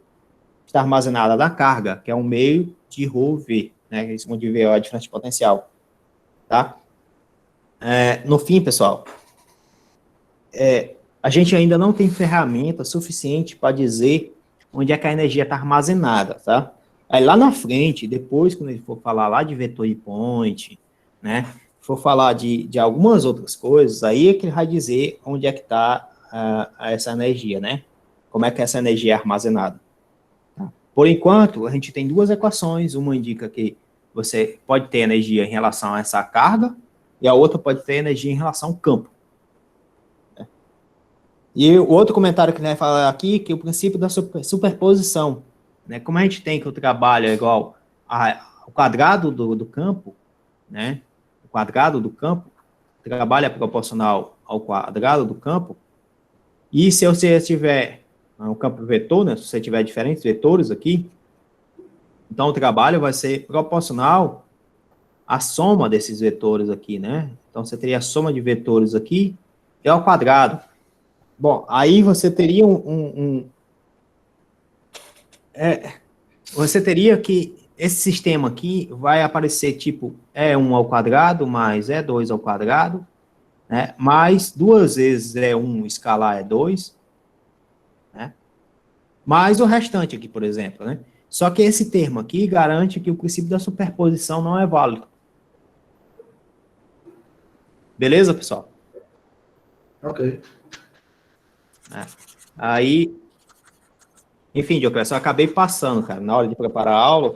está armazenada na carga, que é um meio de ρ V, né? Eles chamam de V, é a diferença de potencial. Tá? No fim, pessoal, a gente ainda não tem ferramenta suficiente para dizer onde é que a energia está armazenada, tá? Aí lá na frente, depois, quando ele for falar lá de vetor e point, né? For falar de algumas outras coisas, aí é que ele vai dizer onde é que está essa energia, né? Como é que essa energia é armazenada. Tá? Por enquanto, a gente tem duas equações, uma indica que você pode ter energia em relação a essa carga, e a outra pode ter energia em relação ao campo. Né? E o outro comentário que ele vai falar aqui, que é o princípio da superposição. Né? Como a gente tem que o trabalho é igual ao quadrado do campo, né? O quadrado do campo, o trabalho é proporcional ao quadrado do campo, e se você tiver um campo vetor, né? Se você tiver diferentes vetores aqui, então o trabalho vai ser proporcional à soma desses vetores aqui, né? Então você teria a soma de vetores aqui e ao quadrado. Bom, aí você teria você teria que esse sistema aqui vai aparecer tipo E1 ao quadrado mais E2 ao quadrado, né? Mais duas vezes E1 escalar E2, né? Mais o restante aqui, por exemplo, né? Só que esse termo aqui garante que o princípio da superposição não é válido. Beleza, pessoal? Ok. Aí, enfim, Dioclésio, eu acabei passando, cara. Na hora de preparar a aula,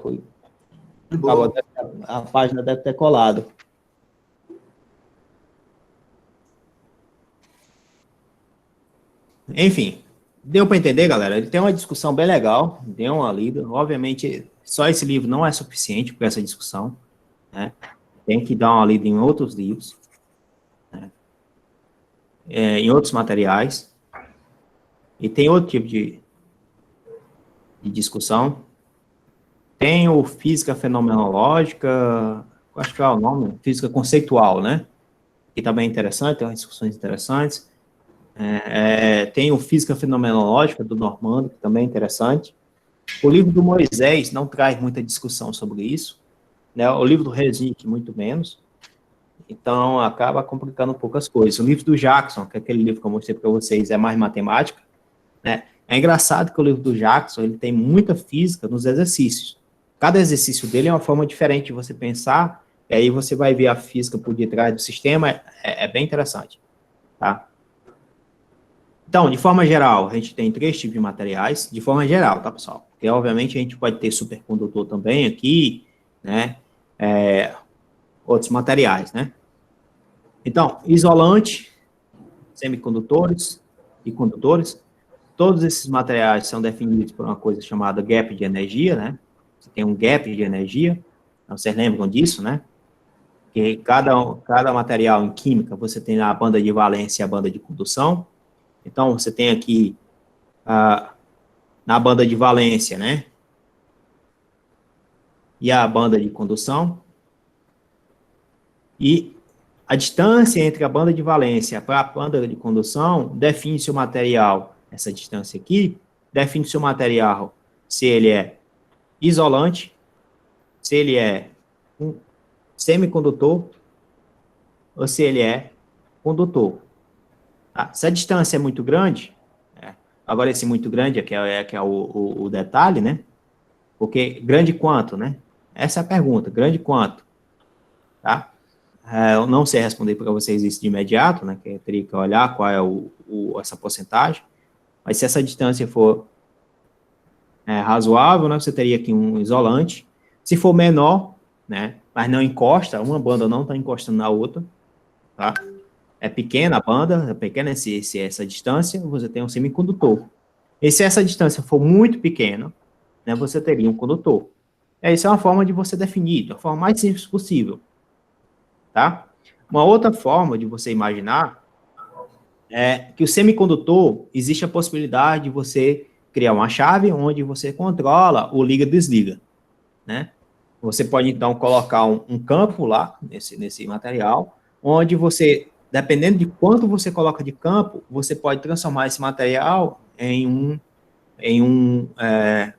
De boa. a página deve ter colado. Enfim, deu para entender, galera? Ele tem uma discussão bem legal, deu uma lida. Obviamente, só esse livro não é suficiente para essa discussão, né? Tem que dar uma lida em outros livros, né? Em outros materiais. E tem outro tipo de discussão. Tem o física fenomenológica, acho que é o nome, física conceitual, né? Que também é interessante, tem umas discussões interessantes. Tem o física fenomenológica do Normando, que também é interessante. O livro do Moisés não traz muita discussão sobre isso, né? O livro do Resnick, muito menos. Então, acaba complicando um pouco as coisas. O livro do Jackson, que é aquele livro que eu mostrei para vocês, é mais matemática, né? É engraçado que o livro do Jackson, ele tem muita física nos exercícios. Cada exercício dele é uma forma diferente de você pensar, e aí você vai ver a física por detrás do sistema, é bem interessante, tá? Então, de forma geral, a gente tem 3 tipos de materiais, de forma geral, tá, pessoal? Porque, obviamente, a gente pode ter supercondutor também aqui, né? Outros materiais, né? Então, isolante, semicondutores e condutores, todos esses materiais são definidos por uma coisa chamada gap de energia, né? Você tem um gap de energia, vocês lembram disso, né? Que cada material em química, você tem a banda de valência e a banda de condução. Então, você tem aqui, na banda de valência, né? E a banda de condução. E a distância entre a banda de valência para a banda de condução define se o material, essa distância aqui, define se o material, se ele é isolante, se ele é um semicondutor, ou se ele é condutor. Tá? Se a distância é muito grande, Agora, esse muito grande que é o detalhe, né? Porque grande quanto, né? Essa é a pergunta, grande quanto, tá? Eu não sei responder para vocês isso de imediato, né? Que eu teria que olhar qual é essa porcentagem, mas se essa distância for razoável, né? Você teria aqui um isolante. Se for menor, né? Mas não encosta, uma banda não está encostando na outra, tá? É pequena a banda, é pequena essa distância, você tem um semicondutor. E se essa distância for muito pequena, né, você teria um condutor. Essa é uma forma de você definir, a forma mais simples possível, tá? Uma outra forma de você imaginar é que o semicondutor, existe a possibilidade de você criar uma chave onde você controla o liga-desliga, né? Você pode, então, colocar um campo lá, nesse material, onde você, dependendo de quanto você coloca de campo, você pode transformar esse material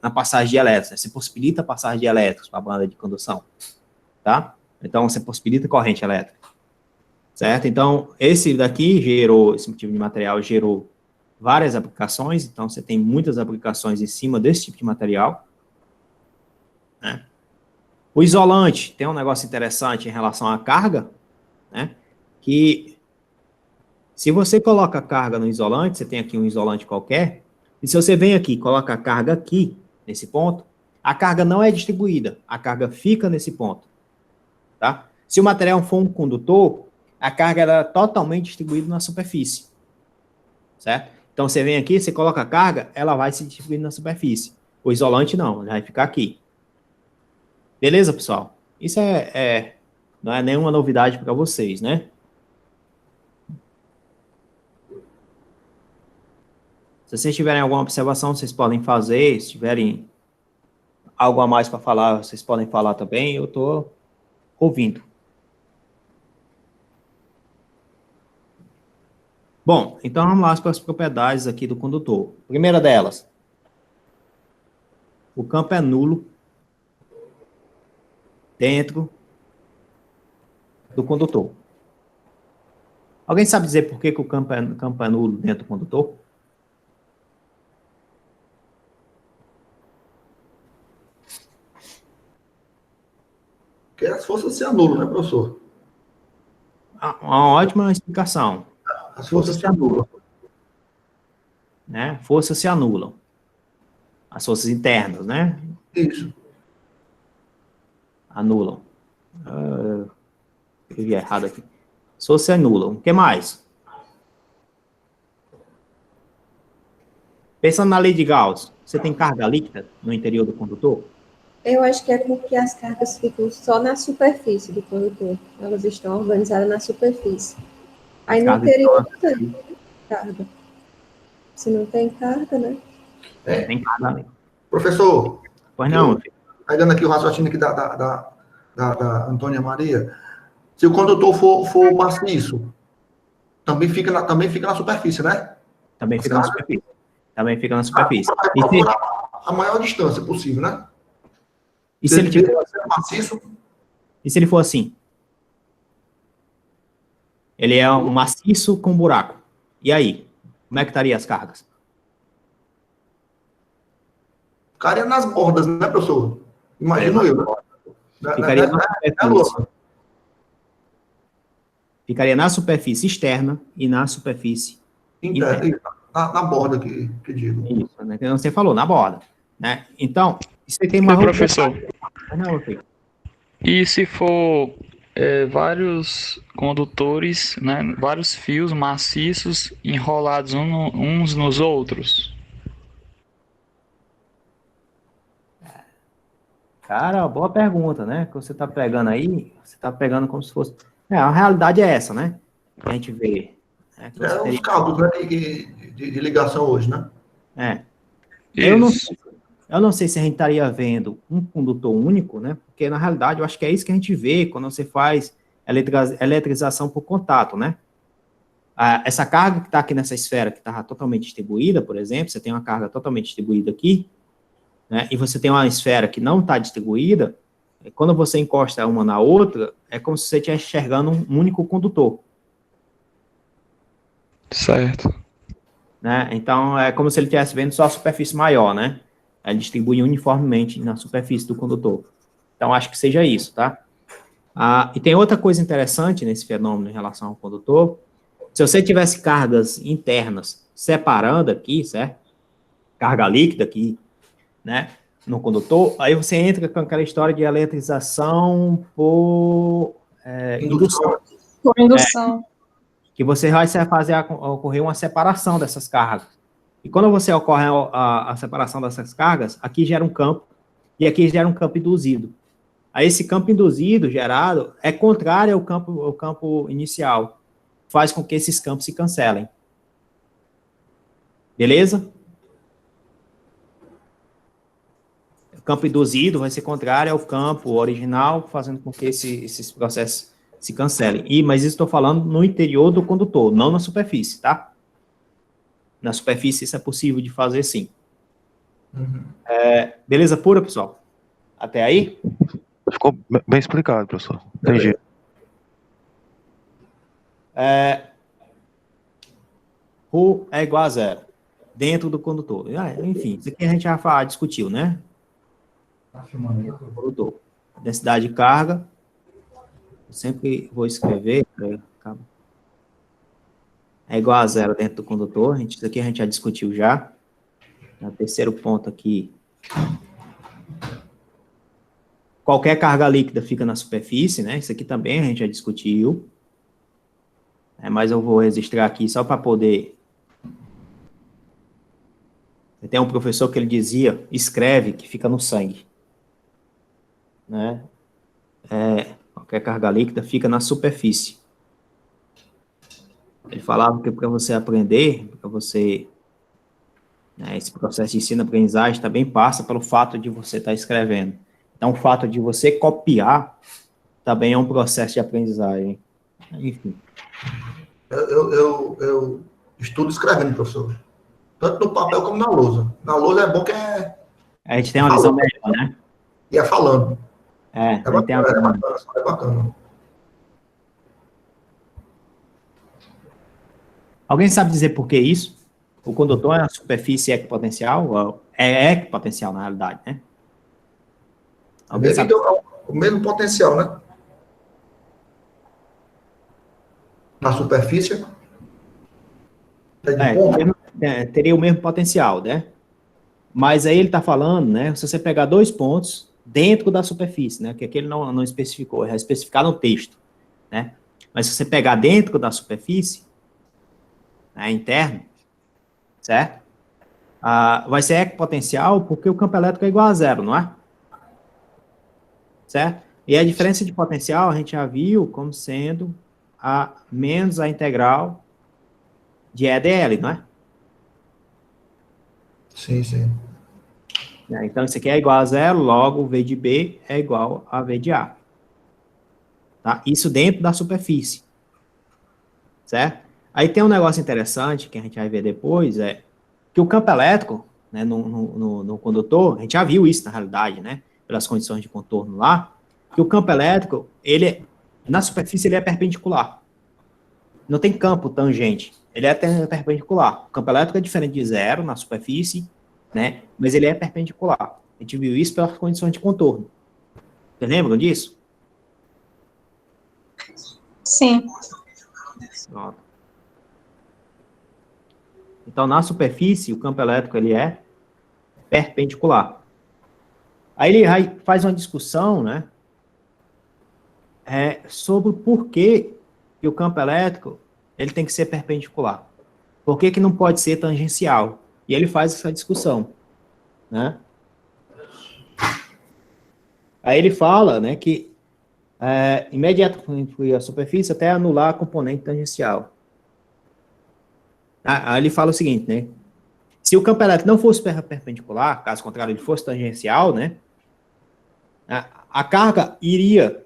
na passagem de elétrons, né? Você possibilita a passagem de elétrons para a banda de condução, tá? Então, você possibilita corrente elétrica, certo? Então, esse tipo de material gerou várias aplicações, então você tem muitas aplicações em cima desse tipo de material, né? O isolante tem um negócio interessante em relação à carga, né? Que se você coloca a carga no isolante, você tem aqui um isolante qualquer, e se você vem aqui e coloca a carga aqui, nesse ponto, a carga não é distribuída, a carga fica nesse ponto, tá? Se o material for um condutor, a carga é totalmente distribuída na superfície, certo? Então, você vem aqui, você coloca a carga, ela vai se distribuir na superfície. O isolante não, ele vai ficar aqui. Beleza, pessoal? Isso não é nenhuma novidade para vocês, né? Se vocês tiverem alguma observação, vocês podem fazer. Se tiverem algo a mais para falar, vocês podem falar também. Eu estou ouvindo. Bom, então vamos lá para as propriedades aqui do condutor. Primeira delas, o campo é nulo dentro do condutor. Alguém sabe dizer por que o campo é nulo dentro do condutor? Porque as forças se anulam, né, professor? Uma ótima explicação. As forças se anulam. Né? Forças se anulam. As forças internas, né? Isso. Anulam. Eu vi errado aqui. As forças se anulam. O que mais? Pensando na lei de Gauss, você tem carga líquida no interior do condutor? Eu acho que é porque as cargas ficam só na superfície do condutor. Elas estão organizadas na superfície. Aí no interior não tem carga. Se não tem carga, né? Tem carga ali. Professor, Pois não, filho. pegando aqui o raciocínio aqui da Antônia Maria, se o condutor for maciço, também fica na superfície, né? Também fica na superfície. Também fica na superfície. A maior distância possível, né? E se ele tiver maciço, E se ele for assim? Ele é um maciço com buraco. E aí? Como é que estaria as cargas? ficaria nas bordas, né, professor? Imagino eu. Ficaria na superfície. Ficaria na superfície externa e na superfície interna. Na borda que digo. Isso, né? Então, você falou, na borda. Né? Então, isso aí tem uma... Professor, Não, filho. e se for vários condutores, né, vários fios maciços enrolados uns nos outros? Cara, boa pergunta, né? Que você tá pegando aí, você tá pegando como se fosse... a realidade é essa, né? Que a gente vê. Né? Que você Os cabos, né, de ligação hoje, né? Eu não sei se a gente estaria vendo um condutor único, né? Porque, na realidade, eu acho que é isso que a gente vê quando você faz eletrização por contato, né? Essa carga que está aqui nessa esfera, que está totalmente distribuída, por exemplo, você tem uma carga totalmente distribuída aqui, né? E você tem uma esfera que não está distribuída, quando você encosta uma na outra, é como se você estivesse enxergando um único condutor. Certo. né? Então, é como se ele estivesse vendo só a superfície maior, né? Ele distribui uniformemente na superfície do condutor. Então, acho que seja isso, tá? E tem outra coisa interessante nesse fenômeno em relação ao condutor. Se você tivesse cargas internas separando aqui, certo? Carga líquida aqui, né? No condutor, aí você entra com aquela história de eletrização por indução. Por indução. Que você vai fazer ocorrer uma separação dessas cargas. E quando você ocorre a separação dessas cargas, aqui gera um campo, e aqui gera um campo induzido. Aí esse campo induzido gerado é contrário ao campo inicial, faz com que esses campos se cancelem. Beleza? O campo induzido vai ser contrário ao campo original, fazendo com que esses processos se cancelem. Mas isso estou falando no interior do condutor, não na superfície, tá? Na superfície isso é possível de fazer sim. Uhum. Beleza pura, pessoal? Até aí? Ficou bem explicado, professor. Entendi. Ρ é igual a zero, dentro do condutor. Enfim, isso aqui a gente já discutiu, né? Condutor. Densidade de carga. Eu sempre vou escrever. É igual a zero dentro do condutor. Isso aqui a gente já discutiu já. O terceiro ponto aqui. Qualquer carga líquida fica na superfície, né? Isso aqui também a gente já discutiu. Mas eu vou registrar aqui só para poder... Tem um professor que ele dizia, escreve que fica no sangue. Né? Qualquer carga líquida fica na superfície. Ele falava que para você aprender, para você... esse processo de ensino-aprendizagem também passa pelo fato de você estar escrevendo. Então, o fato de você copiar também é um processo de aprendizagem. Enfim. Eu estudo escrevendo, professor. Tanto no papel como na lousa. Na lousa é bom que a gente tem uma visão melhor, né? E é falando. É bacana, é bacana. Alguém sabe dizer por que isso? O condutor é uma superfície equipotencial? É equipotencial, na realidade, né? Alguém sabe? O mesmo potencial, né? Na superfície. Teria o mesmo potencial, né? Mas aí ele está falando, né? Se você pegar dois pontos dentro da superfície, né? Que aqui ele não especificou, é especificar no texto, né? Mas se você pegar dentro da superfície, né, interno, certo? Vai ser equipotencial porque o campo elétrico é igual a zero, não é? Certo? E a diferença de potencial a gente já viu como sendo menos a integral de E dl, não é? Sim, sim. Então, isso aqui é igual a zero, logo o V de B é igual a V de A. Tá? Isso dentro da superfície. Certo? Aí tem um negócio interessante que a gente vai ver depois, que o campo elétrico, né, no condutor, a gente já viu isso na realidade, né? Pelas condições de contorno lá, que o campo elétrico, na superfície ele é perpendicular. Não tem campo tangente, ele é perpendicular. O campo elétrico é diferente de zero na superfície, né? Mas ele é perpendicular. A gente viu isso pelas condições de contorno. Vocês lembram disso? Sim. Pronto. Então, na superfície, o campo elétrico ele é perpendicular. Aí ele faz uma discussão, né, sobre por que o campo elétrico ele tem que ser perpendicular. Por que não pode ser tangencial? E ele faz essa discussão, né? Aí ele fala, né, que imediatamente a superfície até anular a componente tangencial. Aí ele fala o seguinte, né? Se o campo elétrico não fosse perpendicular, caso contrário ele fosse tangencial, né? A carga iria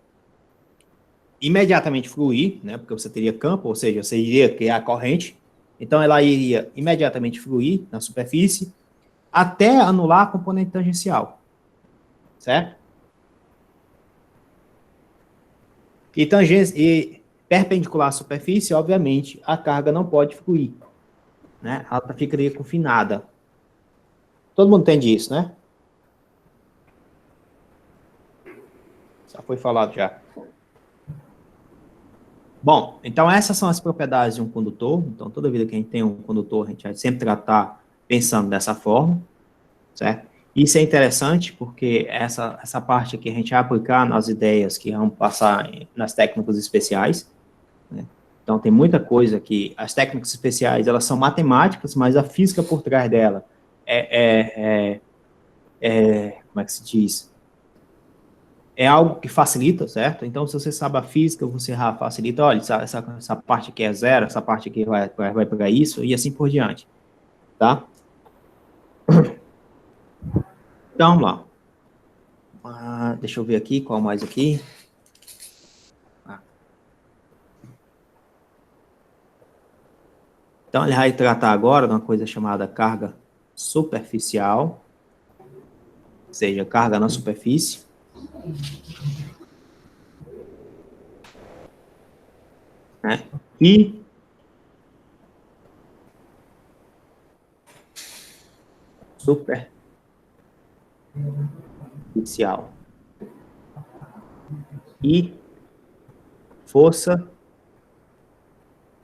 imediatamente fluir, né? Porque você teria campo, ou seja, você iria criar a corrente. Então ela iria imediatamente fluir na superfície até anular a componente tangencial. Certo? E perpendicular à superfície, obviamente, a carga não pode fluir. né, ela ficaria confinada. Todo mundo entende isso, né? Já foi falado já. Bom, então essas são as propriedades de um condutor. Então, toda vida que a gente tem um condutor, a gente vai sempre tratar pensando dessa forma, certo? Isso é interessante porque essa parte aqui a gente vai aplicar nas ideias que vamos passar nas técnicas especiais, né? Então, tem muita coisa que as técnicas especiais, elas são matemáticas, mas a física por trás dela como é que se diz? É algo que facilita, certo? Então, se você sabe a física, você facilita, olha, essa parte aqui é zero, essa parte aqui vai pegar isso, e assim por diante, tá? Então, vamos lá. Deixa eu ver aqui, qual mais aqui? Então, ele vai tratar agora de uma coisa chamada carga superficial, ou seja, carga na superfície. Né? E superficial. E força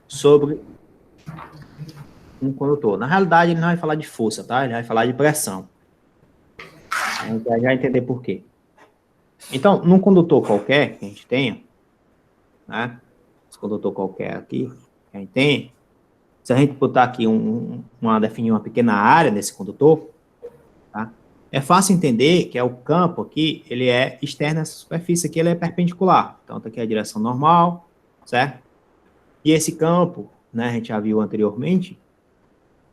sobre um condutor. Na realidade, ele não vai falar de força, tá? Ele vai falar de pressão. A gente vai já entender por quê. Então, num condutor qualquer que a gente tenha, né? Esse condutor qualquer aqui que a gente tem, se a gente botar aqui definir uma pequena área nesse condutor, tá? É fácil entender que o campo aqui, ele é externo a essa superfície aqui, ele é perpendicular. Então, tá aqui a direção normal, certo? E esse campo, né, a gente já viu anteriormente,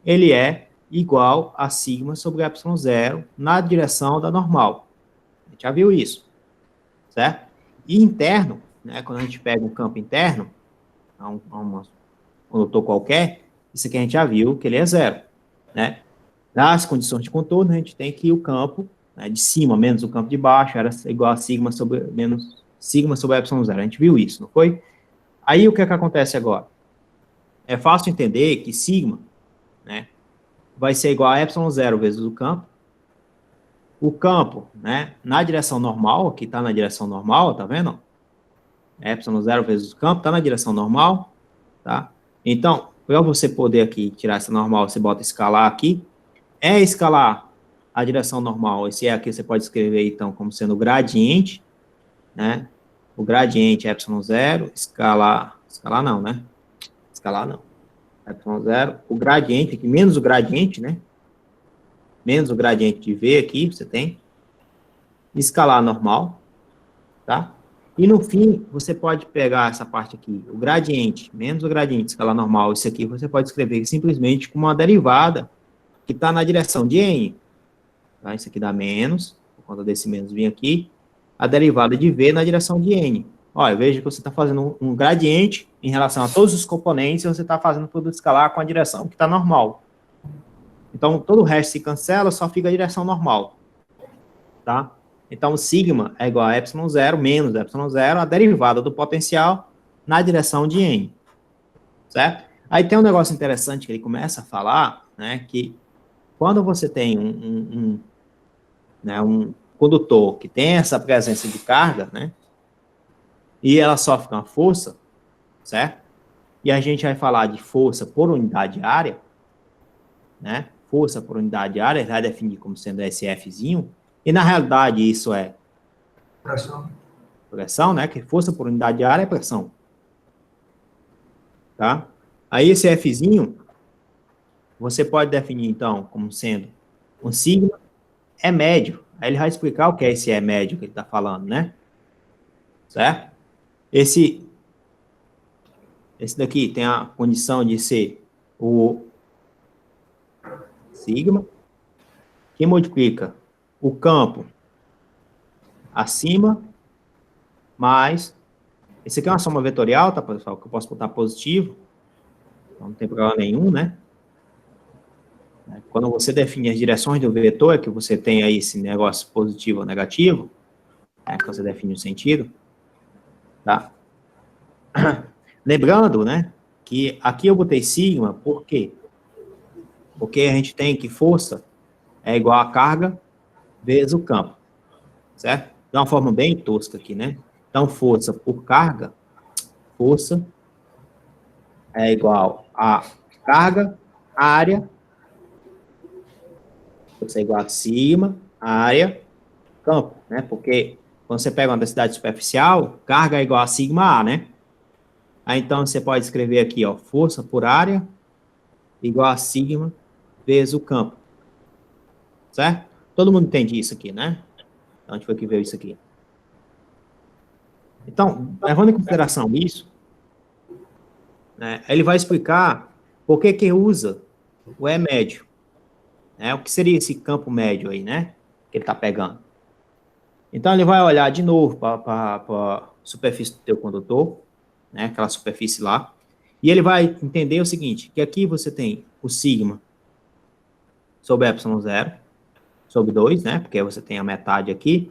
ele é igual a sigma sobre ε0 na direção da normal. A gente já viu isso, certo? E interno, né, quando a gente pega um campo interno, a um condutor qualquer, isso aqui a gente já viu que ele é zero, né? Nas condições de contorno, a gente tem que o campo, né, de cima menos o campo de baixo era igual a sigma sobre menos sigma sobre ε0. A gente viu isso, não foi? Aí o que é que acontece agora? É fácil entender que sigma, né, vai ser igual a ε0 vezes o campo. O campo, né, na direção normal, aqui está na direção normal, tá vendo? ε0 vezes o campo está na direção normal, tá? Então, para você poder aqui tirar essa normal, você bota escalar aqui. Escalar a direção normal, esse aqui você pode escrever, então, como sendo o gradiente, né? O gradiente é ε0, escalar não, né? Escalar não. ε0, o gradiente aqui, menos o gradiente, né? Menos o gradiente de V aqui, você tem. Escalar normal, tá? E no fim, você pode pegar essa parte aqui, o gradiente, menos o gradiente, escalar normal, isso aqui você pode escrever simplesmente como uma derivada que está na direção de N. Tá? Isso aqui dá menos, por conta desse menos vir aqui, a derivada de V na direção de N. Olha, veja que você está fazendo um gradiente em relação a todos os componentes, e você está fazendo o produto escalar com a direção que está normal. Então, todo o resto se cancela, só fica a direção normal. Tá? Então, o sigma é igual a ε0 menos ε0, a derivada do potencial na direção de N. Certo? Aí tem um negócio interessante que ele começa a falar, né, que quando você tem um condutor que tem essa presença de carga, né, e ela sofre uma força, certo? E a gente vai falar de força por unidade de área, né? Força por unidade de área, ele vai definir como sendo SFzinho, e na realidade isso é pressão, né? Que força por unidade de área é pressão. Tá? Aí esse Fzinho, você pode definir então como sendo um sigma é médio. Aí ele vai explicar o que é esse é médio que ele está falando, né? Certo? Esse daqui tem a condição de ser o sigma, que multiplica o campo acima, mais... Esse aqui é uma soma vetorial, tá, pessoal? Que eu posso botar positivo. Então, não tem problema nenhum, né? Quando você define as direções do vetor, é que você tem aí esse negócio positivo ou negativo, que você define o sentido, tá? Lembrando, né, que aqui eu botei sigma, por quê? Porque a gente tem que força é igual a carga vezes o campo, certo? De uma forma bem tosca aqui, né? Então, força por carga, força é igual a carga, área, força é igual a sigma, área, campo, né? Porque quando você pega uma densidade superficial, carga é igual a sigma A, né? Aí, então, você pode escrever aqui, ó, força por área igual a sigma vezes o campo, certo? Todo mundo entende isso aqui, né? Onde foi que veio isso aqui? Então, levando em consideração isso, né, ele vai explicar por que que usa o E médio, né? O que seria esse campo médio aí, né? Que ele está pegando. Então, ele vai olhar de novo para a superfície do teu condutor, né? Aquela superfície lá. E ele vai entender o seguinte, que aqui você tem o sigma sobre ε0, sobre 2, né? Porque você tem a metade aqui.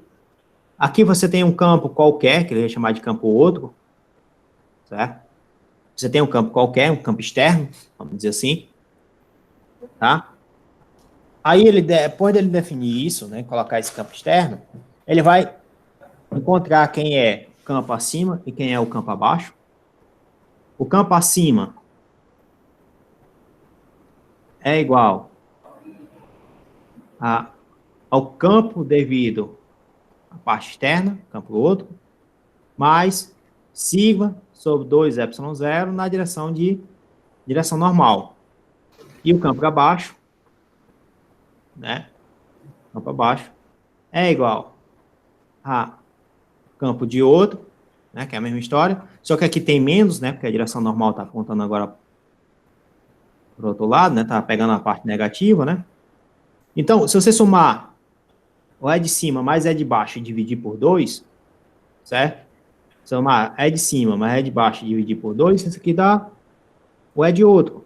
Aqui você tem um campo qualquer, que ele vai chamar de campo outro, certo? Você tem um campo qualquer, um campo externo, vamos dizer assim, tá? Aí, depois dele definir isso, né, colocar esse campo externo, ele vai encontrar quem é o campo acima e quem é o campo abaixo. O campo acima é igual ao campo devido à parte externa, campo outro, mais sigma sobre 2ε0 na direção normal. E o campo abaixo, né? Campo abaixo é igual a campo de outro, né? Que é a mesma história, só que aqui tem menos, né? Porque a direção normal está apontando agora para o outro lado, né? Tá pegando a parte negativa, né? Então, se você somar o E de cima mais E de baixo e dividir por 2, certo? Somar E de cima mais E de baixo e dividir por 2, isso aqui dá o E de outro.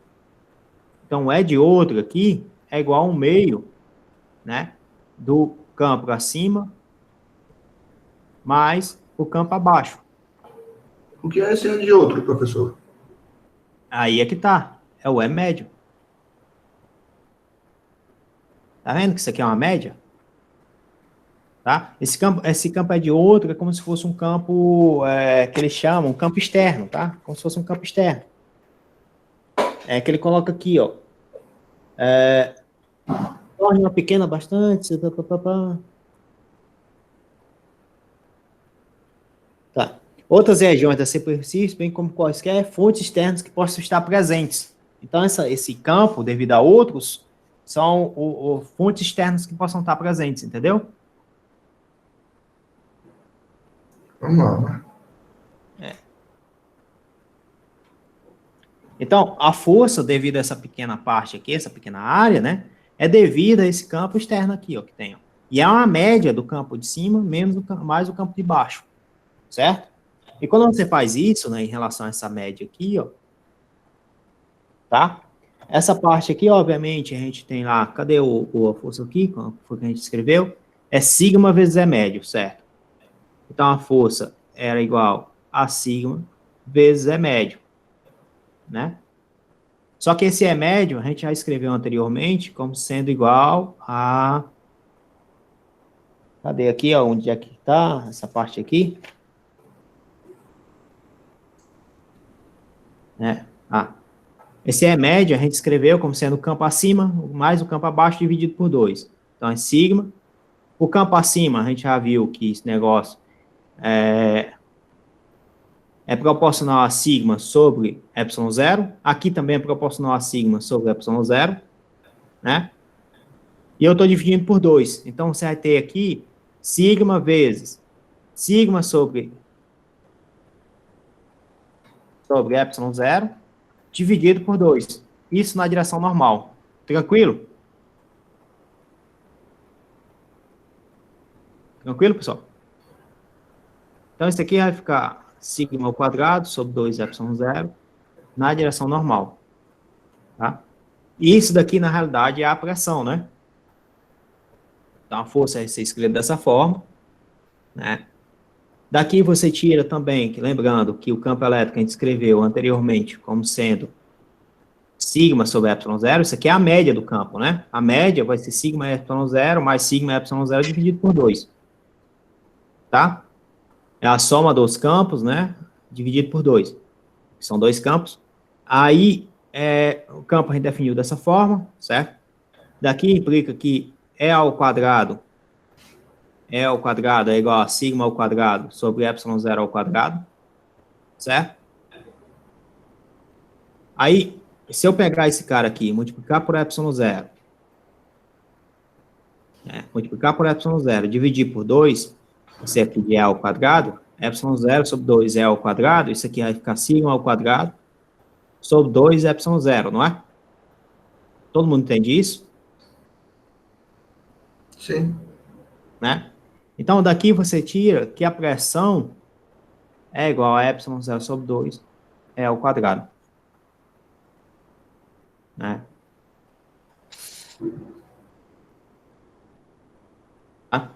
Então, o E de outro aqui é igual a 1 meio, né? Do campo acima mais o campo abaixo. O que é esse E de outro, professor? Aí é que tá. É o E médio. Tá vendo que isso aqui é uma média? Tá? Esse campo é de outro, é como se fosse um campo que eles chamam, um campo externo, tá? Como se fosse um campo externo. É que ele coloca aqui, ó. Torne uma pequena bastante. Tá. Outras regiões da superfície, bem como quaisquer fontes externas que possam estar presentes. Então, esse campo, devido a outros, são fontes externas que possam estar presentes, entendeu? Vamos lá, né? Então, a força, devido a essa pequena parte aqui, essa pequena área, né, é devido a esse campo externo aqui, ó, que tem, ó. E é uma média do campo de cima mais o campo de baixo, certo? E quando você faz isso, né, em relação a essa média aqui, ó, tá? Essa parte aqui, obviamente, a gente tem lá, cadê a força aqui, qual foi que a gente escreveu? É sigma vezes E médio, certo? Então, a força era igual a sigma vezes E médio, né? Só que esse E médio, a gente já escreveu anteriormente como sendo igual a... Cadê aqui, ó, onde é que está essa parte aqui? Esse E médio a gente escreveu como sendo o campo acima mais o campo abaixo dividido por 2. Então, é sigma. O campo acima, a gente já viu que esse negócio é proporcional a sigma sobre ε0. Aqui também é proporcional a sigma sobre ε0, né? E eu estou dividindo por 2. Então, você vai ter aqui sigma vezes sigma sobre ε0 dividido por 2. Isso na direção normal. Tranquilo? Tranquilo, pessoal? Então, isso aqui vai ficar sigma ao quadrado sobre 2ε0 na direção normal. Tá? E isso daqui, na realidade, é a pressão, né? Então, a força vai ser escrita dessa forma, né? Daqui você tira também, lembrando que o campo elétrico a gente escreveu anteriormente como sendo σ sigma sobre ε0, isso aqui é a média do campo, né? A média vai ser sigma ε0 mais sigma ε0 dividido por 2. Tá? É a soma dos campos, né? Dividido por 2. São dois campos. Aí, o campo a gente definiu dessa forma, certo? Daqui implica que E ao quadrado é igual a sigma ao quadrado sobre ε0 ao quadrado, certo? Aí, se eu pegar esse cara aqui, multiplicar por ε0, multiplicar por ε0, dividir por 2, isso aqui de E ao quadrado, ε0 sobre 2 E ao quadrado, isso aqui vai ficar sigma ao quadrado sobre 2 ε0, não é? Todo mundo entende isso? Sim. Né? Então, daqui você tira que a pressão é igual a ε0 sobre 2 E ao quadrado. Né? Tá?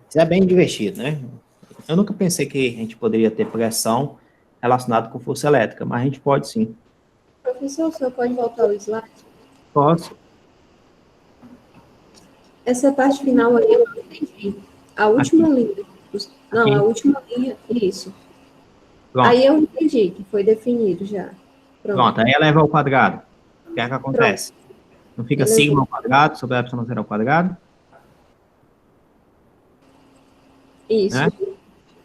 Isso é bem divertido, né? Eu nunca pensei que a gente poderia ter pressão relacionada com força elétrica, mas a gente pode sim. Professor, o senhor pode voltar o slide? Posso? Essa parte final aí eu não entendi. A última linha. Não, Aqui. a última linha, isso. Pronto. Aí eu entendi que foi definido já. Pronto, aí eleva ao quadrado. O que é que acontece? Não fica Elevou. sigma ao quadrado sobre ε0 ao quadrado? Isso. Né?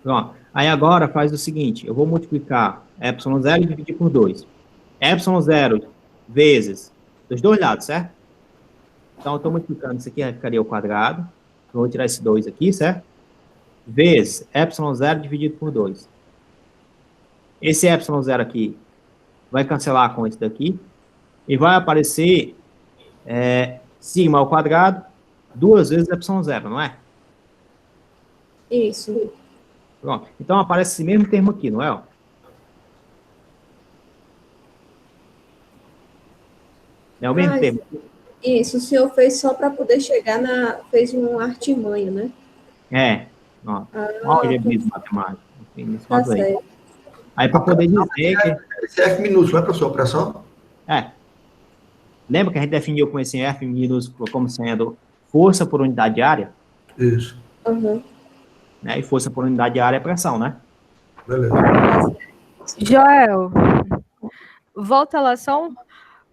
Pronto. Aí agora faz o seguinte, eu vou multiplicar ε0 e dividir por 2. ε0 vezes dos dois lados, certo? Então, eu estou multiplicando, isso aqui ficaria ao quadrado. Eu vou tirar esse 2 aqui, certo? Vezes ε0 dividido por 2. Esse ε0 aqui vai cancelar com esse daqui. E vai aparecer sigma ao quadrado 2 vezes ε0, não é? Isso. Pronto. Então, aparece esse mesmo termo aqui, não é? Ó? É o mesmo termo. Isso, o senhor fez só para poder chegar fez um artimanho, né? Ó. Ah, Olha o mesmo matemático. tá certo. Aí, para poder dizer que... Esse F minúsculo, né, professor? Pressão? Lembra que a gente definiu com esse F minúsculo como sendo força por unidade de área? Isso. Uhum. Né? E força por unidade de área é pressão, né? Beleza. Joel, volta lá só.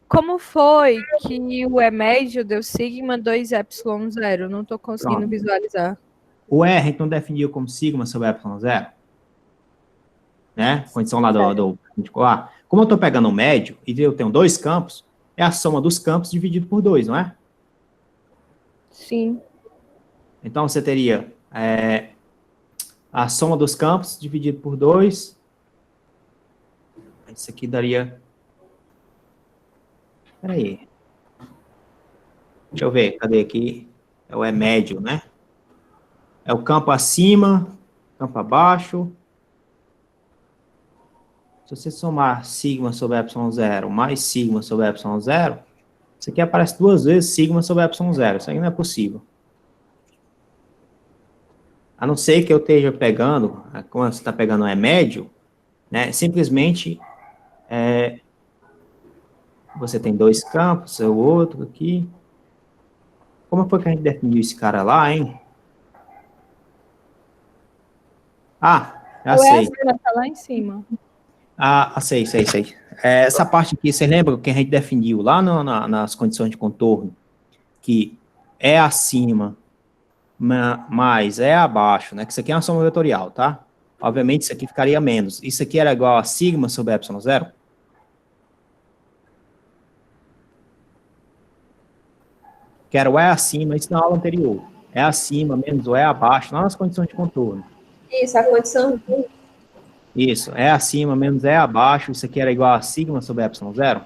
Como foi que o E médio deu sigma 2ε0? Não estou conseguindo Pronto. visualizar. O R, a gente não definiu como sigma sobre ε0? Né? Condição lá do particular. Como eu estou pegando o médio e eu tenho dois campos, é a soma dos campos dividido por 2, não é? Sim. Então, você teria a soma dos campos dividido por 2. Isso aqui daria... Peraí. Deixa eu ver, cadê aqui? É o E médio, né? É o campo acima, campo abaixo. Se você somar sigma sobre ε0 mais sigma sobre ε0, isso aqui aparece duas vezes sigma sobre ε0. Isso aí não é possível. A não ser que eu esteja pegando, quando você está pegando um E médio, né, simplesmente você tem dois campos, é o outro aqui. Como foi que a gente definiu esse cara lá, hein? Já sei. Está lá em cima. Sei. Essa parte aqui, você lembra que a gente definiu lá nas condições de contorno? Que é acima mais é abaixo, né? Que isso aqui é uma soma vetorial, tá? Obviamente, isso aqui ficaria menos. Isso aqui era igual a sigma sobre ε0? Que era o E acima, isso na aula anterior. É acima menos o E abaixo, lá nas condições de contorno. Isso, a condição. Isso, E acima menos E abaixo, isso aqui era igual a sigma sobre ε0.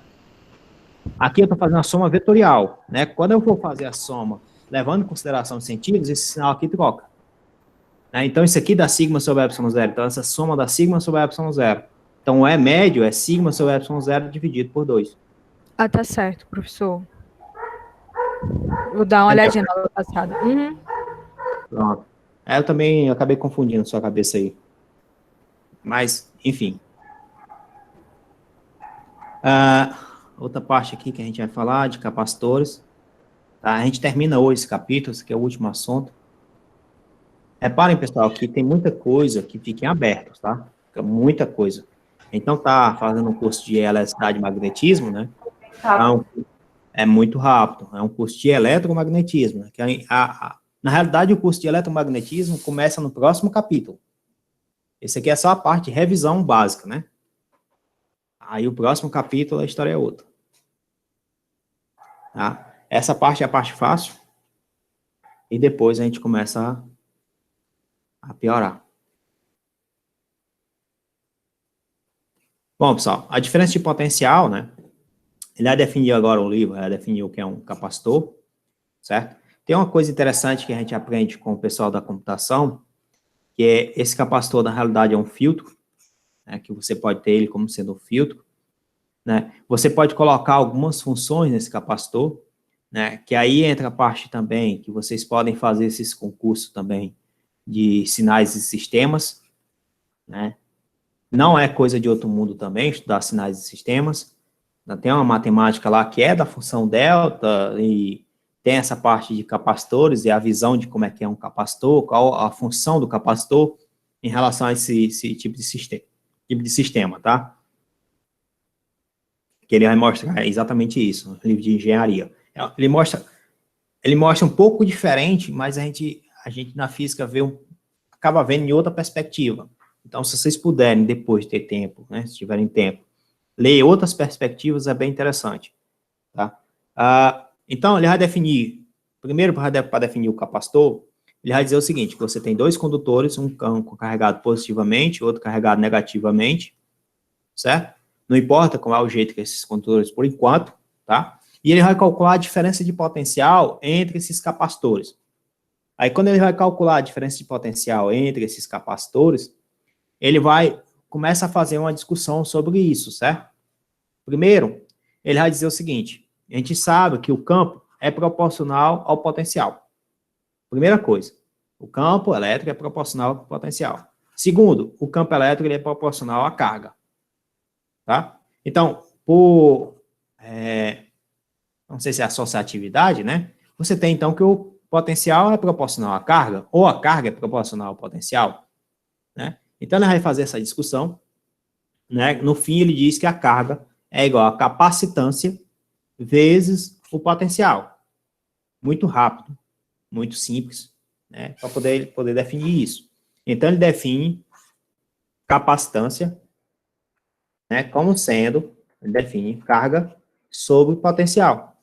Aqui eu estou fazendo a soma vetorial, né? Quando eu for fazer a soma, levando em consideração os sentidos, esse sinal aqui troca. Né? Então, isso aqui dá sigma sobre ε0. Então, essa soma dá sigma sobre é. Então, o E médio é sigma sobre é dividido por 2. Tá certo, professor. Vou dar uma olhadinha na aula passada. Uhum. Pronto. Eu também acabei confundindo sua cabeça aí. Mas, enfim. Outra parte aqui que a gente vai falar de capacitores. Tá? A gente termina hoje esse capítulo, esse aqui é o último assunto. Reparem, pessoal, que tem muita coisa que fica em aberto, tá? Fica muita coisa. Então, tá fazendo um curso de eletricidade e magnetismo, né? Então, é muito rápido. É um curso de eletromagnetismo. Né? Na realidade, o curso de eletromagnetismo começa no próximo capítulo. Esse aqui é só a parte de revisão básica, né? Aí o próximo capítulo, a história é outra. Tá? Essa parte é a parte fácil. E depois a gente começa a piorar. Bom, pessoal, a diferença de potencial, né? Ele já definiu agora o livro, já definiu o que é um capacitor, certo? Tem uma coisa interessante que a gente aprende com o pessoal da computação, que é esse capacitor, na realidade, é um filtro, né, que você pode ter ele como sendo um filtro, né? Você pode colocar algumas funções nesse capacitor, né, que aí entra a parte também, que vocês podem fazer esses concursos também de sinais e sistemas, né? Não é coisa de outro mundo também, estudar sinais e sistemas. Tem uma matemática lá que é da função delta, e tem essa parte de capacitores, e a visão de como é que é um capacitor, qual a função do capacitor em relação a esse tipo de sistema, tá? Que ele vai mostrar exatamente isso, no livro de engenharia. Ele mostra um pouco diferente, mas a gente na física acaba vendo em outra perspectiva. Então, se vocês puderem, depois de ter tempo, né, se tiverem tempo, ler outras perspectivas, é bem interessante, tá? Então, ele vai definir, primeiro, para definir o capacitor, ele vai dizer o seguinte, que você tem dois condutores, um carregado positivamente, outro carregado negativamente, certo? Não importa qual é o jeito que esses condutores, por enquanto, tá? E ele vai calcular a diferença de potencial entre esses capacitores. Aí, quando ele vai calcular a diferença de potencial entre esses capacitores, ele começa a fazer uma discussão sobre isso, certo? Primeiro, ele vai dizer o seguinte, a gente sabe que o campo é proporcional ao potencial. Primeira coisa, o campo elétrico é proporcional ao potencial. Segundo, o campo elétrico ele é proporcional à carga. Tá? Então, não sei se é associatividade, né? Você tem, então, que o potencial é proporcional à carga, ou a carga é proporcional ao potencial, né? Então, ele vai fazer essa discussão, né? No fim, ele diz que a carga é igual a capacitância vezes o potencial. Muito rápido, muito simples, né? Para poder definir isso. Então, ele define capacitância, né, como sendo, ele define carga sobre potencial,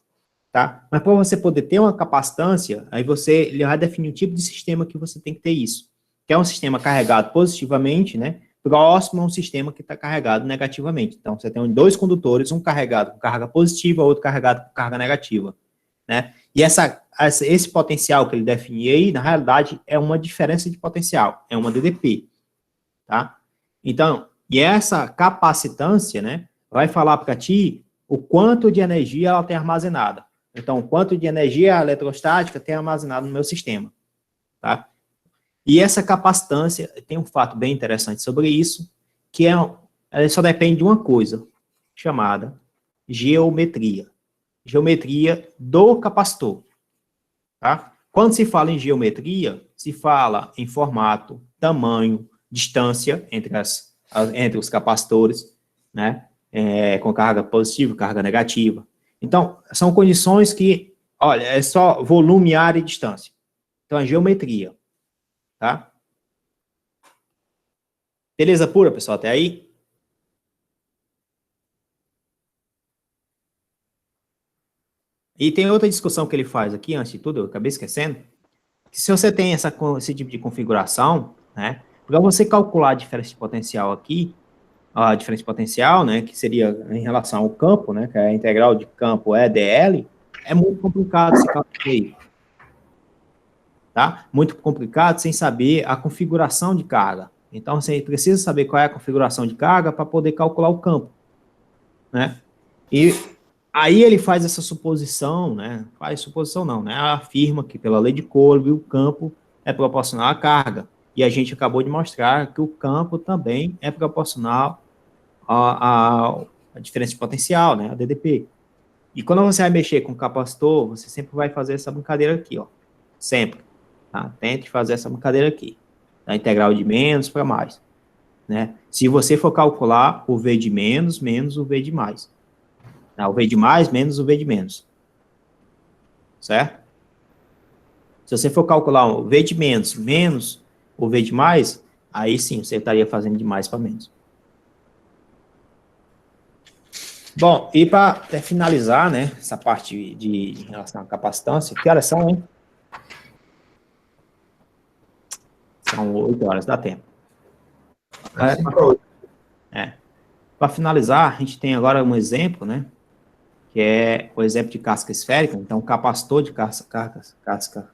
tá? Mas para você poder ter uma capacitância, aí ele vai definir o tipo de sistema que você tem que ter isso, que é um sistema carregado positivamente, né, próximo a um sistema que está carregado negativamente. Então, você tem dois condutores, um carregado com carga positiva, outro carregado com carga negativa, né? E esse potencial que ele define aí, na realidade, é uma diferença de potencial, é uma DDP, tá? Então, e essa capacitância, né, vai falar para ti o quanto de energia ela tem armazenada. Então, o quanto de energia eletrostática tem armazenado no meu sistema, tá? E essa capacitância, tem um fato bem interessante sobre isso, que ela só depende de uma coisa, chamada geometria. Geometria do capacitor, tá? Quando se fala em geometria, se fala em formato, tamanho, distância entre os capacitores, né? Com carga positiva, carga negativa. Então, são condições que, olha, é só volume, área e distância. Então, é geometria, tá? Beleza pura, pessoal, até aí? E tem outra discussão que ele faz aqui, antes de tudo, eu acabei esquecendo, que se você tem esse tipo de configuração, né, para você calcular a diferença de potencial aqui, a diferença de potencial, né, que seria em relação ao campo, né, que é a integral de campo EDL, é muito complicado esse cálculo aí, tá? Muito complicado sem saber a configuração de carga. Então, você precisa saber qual é a configuração de carga para poder calcular o campo, né? E aí ele faz essa suposição, né? Faz suposição não, né? Afirma que pela lei de Coulomb o campo é proporcional à carga. E a gente acabou de mostrar que o campo também é proporcional a diferença de potencial, né, a DDP. E quando você vai mexer com capacitor, você sempre vai fazer essa brincadeira aqui, ó, sempre, tá? Tente fazer essa brincadeira aqui, da integral de menos para mais, né? Se você for calcular o V de menos, menos o V de mais, tá? O V de mais, menos o V de menos, certo? Se você for calcular o V de menos, menos o V de mais, aí sim, você estaria fazendo de mais para menos. Bom, e para finalizar, né, essa parte de em relação à capacitância, que horas são, hein? São 8 horas, dá tempo. Para finalizar, a gente tem agora um exemplo, né, que é o exemplo de casca esférica. Então, capacitor de casca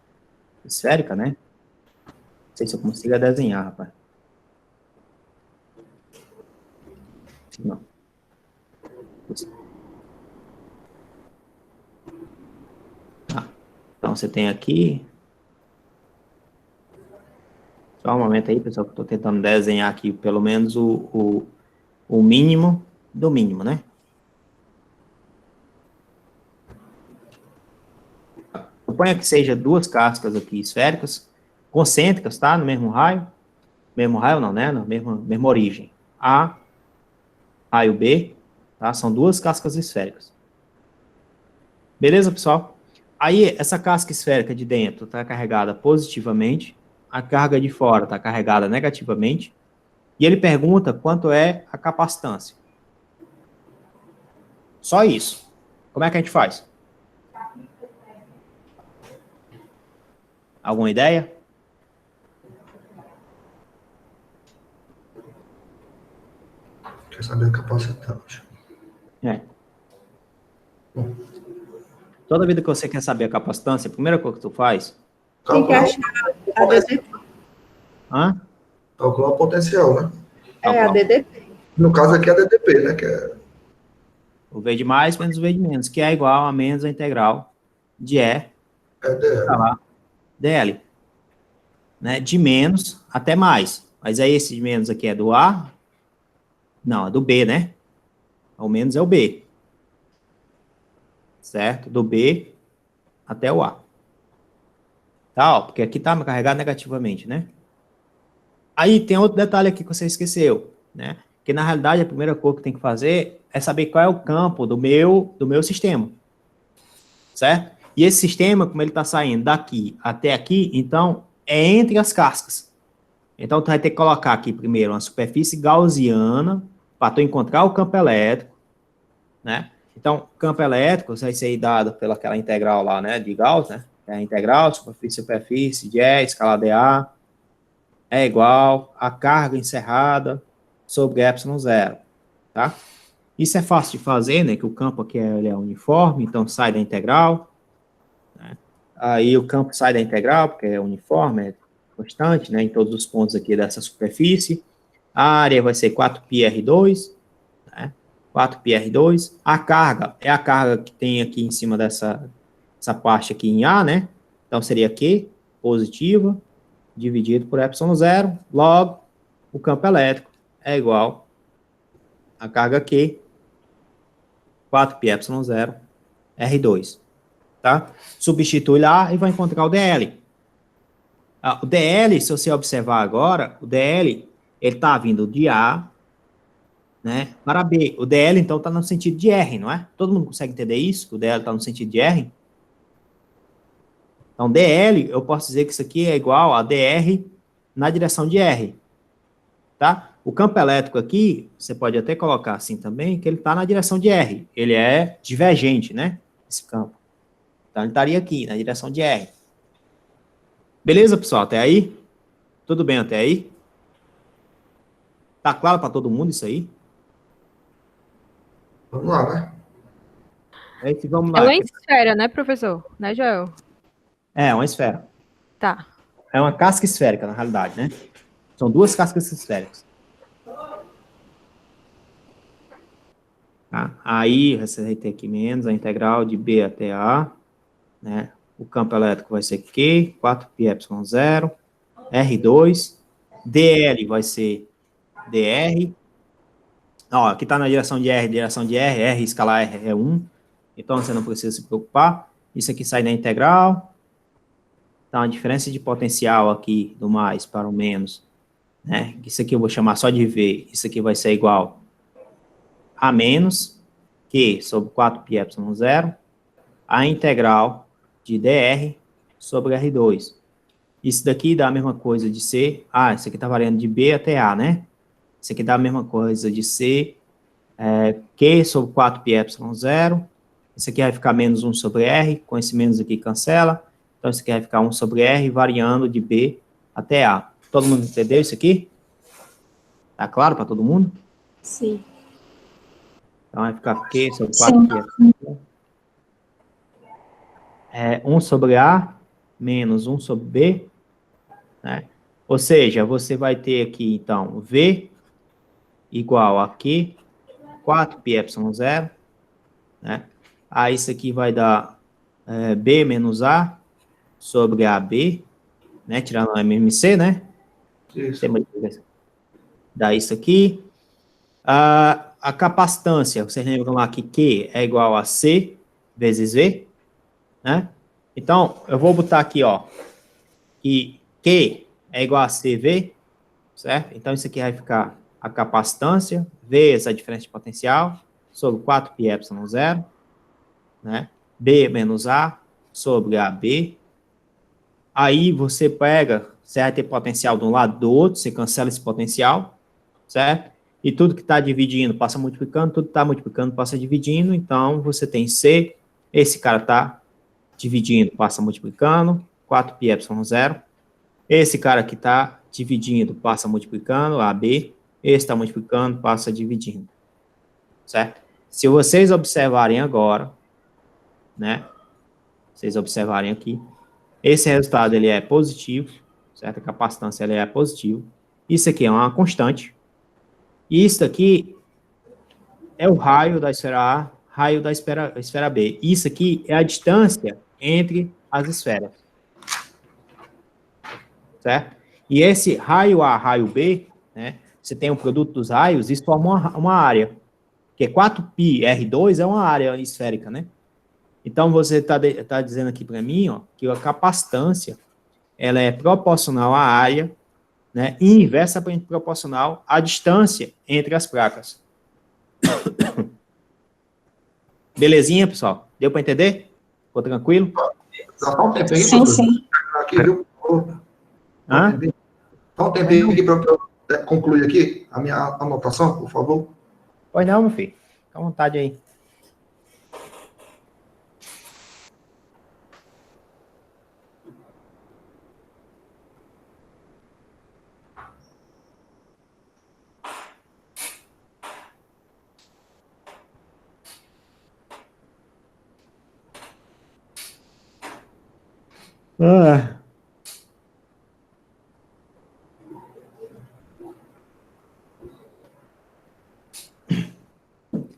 esférica, né? Não sei se eu consigo desenhar, rapaz. Não. Então, você tem aqui... Só um momento aí, pessoal, que eu estou tentando desenhar aqui pelo menos o mínimo do mínimo, né? Suponha que seja duas cascas aqui esféricas, concêntricas, tá? No mesmo raio. Mesmo raio não, né? Na mesma origem. A, raio B, tá? São duas cascas esféricas. Beleza, pessoal? Aí, essa casca esférica de dentro está carregada positivamente, a carga de fora está carregada negativamente, e ele pergunta quanto é a capacitância. Só isso. Como é que a gente faz? Alguma ideia? Quer saber a capacitância. Toda vida que você quer saber a capacitância, a primeira coisa que tu faz... Tem que achar a DDP. Hã? Calcular o potencial, né? É, a DDP. No caso aqui é a DDP, né? Que é... O V de mais menos o V de menos, que é igual a menos a integral de E DL. DL. Né? De menos até mais. Mas aí esse de menos aqui é do A? Não, é do B, né? Ao menos é o B. Certo? Do B até o A. Tá, ó, porque aqui tá carregado negativamente, né? Aí tem outro detalhe aqui que você esqueceu, né? Que na realidade a primeira coisa que tem que fazer é saber qual é o campo do meu sistema. Certo? E esse sistema, como ele está saindo daqui até aqui, então é entre as cascas. Então tu vai ter que colocar aqui primeiro uma superfície gaussiana para tu encontrar o campo elétrico, né? Então, campo elétrico vai ser dado pelaquela integral lá, né, de Gauss, né? É a integral, superfície de E, escala dA, é igual a carga encerrada sobre epsilon zero, tá? Isso é fácil de fazer, né, que o campo aqui ele é uniforme, então sai da integral, né? Aí o campo sai da integral, porque é uniforme, é constante, né, em todos os pontos aqui dessa superfície. A área vai ser 4πr2, né, 4πr2. A carga é a carga que tem aqui em cima dessa parte aqui em A, né? Então, seria Q, positiva, dividido por epsilon zero, logo, o campo elétrico é igual a carga Q, 4π epsilon zero, R2, tá? Substitui lá e vai encontrar o DL. O DL, se você observar agora, o DL, ele está vindo de A, né, para B. O DL, então, está no sentido de R, não é? Todo mundo consegue entender isso? Que o DL está no sentido de R? Então, DL, eu posso dizer que isso aqui é igual a DR na direção de R, tá? O campo elétrico aqui, você pode até colocar assim também, que ele está na direção de R. Ele é divergente, né? Esse campo. Então, ele estaria aqui, na direção de R. Beleza, pessoal? Até aí? Tudo bem até aí? Tá claro para todo mundo isso aí? Vamos lá, né? Vamos É lá. uma esfera, né, professor? Né, Joel? É uma esfera. Tá. É uma casca esférica, na realidade, né? São duas cascas esféricas. Tá? Aí, você vai ter aqui menos a integral de B até A, né? O campo elétrico vai ser Q, 4π epsilon zero, R2, DL vai ser DR, Ó, aqui está na direção de R, R escalar R é 1, então você não precisa se preocupar. Isso aqui sai da integral, então a diferença de potencial aqui do mais para o menos, né? Isso aqui eu vou chamar só de V, isso aqui vai ser igual a menos Q sobre 4πε0, a integral de dr sobre R2. Isso daqui dá a mesma coisa de C, isso aqui está variando de B até A, né? Isso aqui dá a mesma coisa de C, Q sobre 4πε0, isso aqui vai ficar menos 1 sobre R, com esse menos aqui cancela, então isso aqui vai ficar 1 sobre R, variando de B até A. Todo mundo entendeu isso aqui? Tá claro para todo mundo? Sim. Então vai ficar Q sobre 4π. 1 sobre A menos 1 sobre B, né? Ou seja, você vai ter aqui, então, V igual a Q, 4πε0, né? Aí isso aqui vai dar B menos A sobre AB, né? Tirando o MMC, né? Isso. Dá isso aqui. A capacitância, vocês lembram lá que Q é igual a C vezes V, né? Então, eu vou botar aqui, ó, que Q é igual a CV, certo? Então, isso aqui vai ficar a capacitância vezes a diferença de potencial sobre 4πε0, né? B menos A sobre AB. Aí, você vai ter potencial de um lado do outro, você cancela esse potencial, certo? E tudo que está dividindo passa multiplicando, tudo que está multiplicando passa dividindo, então, você tem C, esse cara está dividindo, passa multiplicando, 4πε0. Esse cara aqui está dividindo, passa multiplicando, AB. Esse está multiplicando, passa dividindo. Certo? Se vocês observarem agora, né? Vocês observarem aqui, esse resultado ele é positivo, certo? A capacitância ele é positiva. Isso aqui é uma constante. E isso aqui é o raio da esfera A, raio da esfera B. Isso aqui é a distância entre as esferas. Certo? E esse raio A, raio B, né? Você tem o produto dos raios, isso forma uma área. Porque 4πr2 é uma área esférica, né? Então, você tá dizendo aqui para mim, ó, que a capacitância, ela é proporcional à área, né? E inversamente proporcional à distância entre as placas. Belezinha, pessoal? Deu para entender? Ficou tranquilo? Dá um tempo aí, Sim, professor. sim. Aqui, viu? Hã? Dá um tempinho aqui para eu concluir aqui a minha anotação, por favor. Pois não, meu filho. Fica à vontade aí.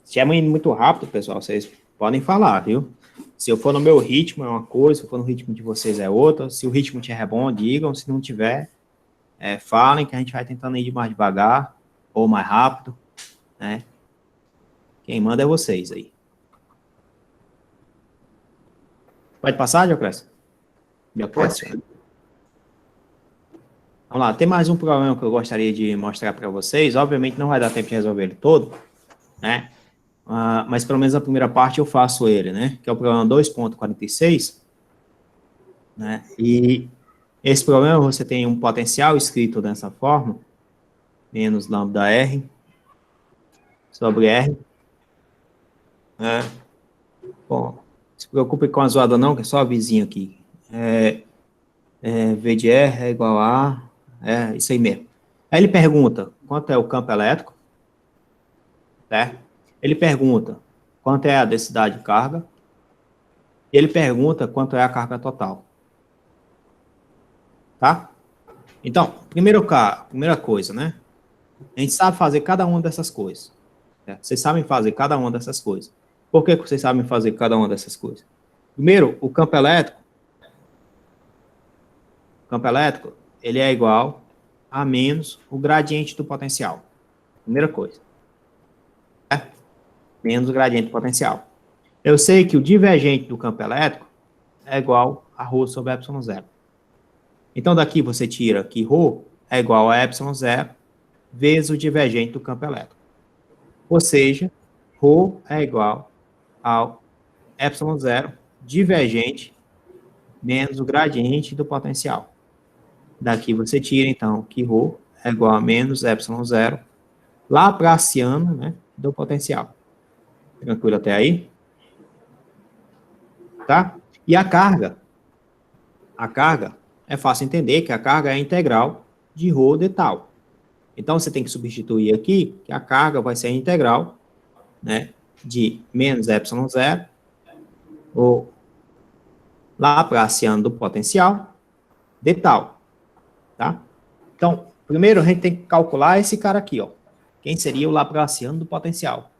Se é muito rápido, pessoal, vocês podem falar, viu? Se eu for no meu ritmo é uma coisa, se eu for no ritmo de vocês é outra. Se o ritmo tiver bom, digam. Se não tiver, falem que a gente vai tentando ir de mais devagar ou mais rápido, né? Quem manda é vocês aí. Pode passar, Dioclésio? Dioclésio. Vamos lá, tem mais um problema que eu gostaria de mostrar para vocês. Obviamente não vai dar tempo de resolver ele todo, né? Mas pelo menos a primeira parte eu faço ele, né? Que é o problema 2.46, né? E esse problema você tem um potencial escrito dessa forma, menos lambda R sobre R, né? Bom, se preocupe com a zoada não, que é só a vizinha aqui. V de R é igual a... isso aí mesmo. Aí ele pergunta quanto é o campo elétrico, certo? Ele pergunta quanto é a densidade de carga, e ele pergunta quanto é a carga total. Tá? Então, primeira coisa, né? A gente sabe fazer cada uma dessas coisas. Certo? Vocês sabem fazer cada uma dessas coisas. Por que vocês sabem fazer cada uma dessas coisas? Primeiro, o campo elétrico, ele é igual a menos o gradiente do potencial. Primeira coisa. menos o gradiente do potencial. Eu sei que o divergente do campo elétrico é igual a ρ sobre ε0. Então, daqui você tira que ρ é igual a ε0 vezes o divergente do campo elétrico. Ou seja, ρ é igual ao ε0 divergente menos o gradiente do potencial. Daqui você tira, então, que ρ é igual a menos ε0 laplaciano, né, do potencial. Tranquilo até aí? Tá? E a carga é fácil entender que a carga é a integral de ρ de tal. Então, você tem que substituir aqui que a carga vai ser a integral, né, de menos ε0, ou laplaciano do potencial, de tal. Tá? Então, primeiro a gente tem que calcular esse cara aqui, ó. Quem seria o laplaciano do potencial?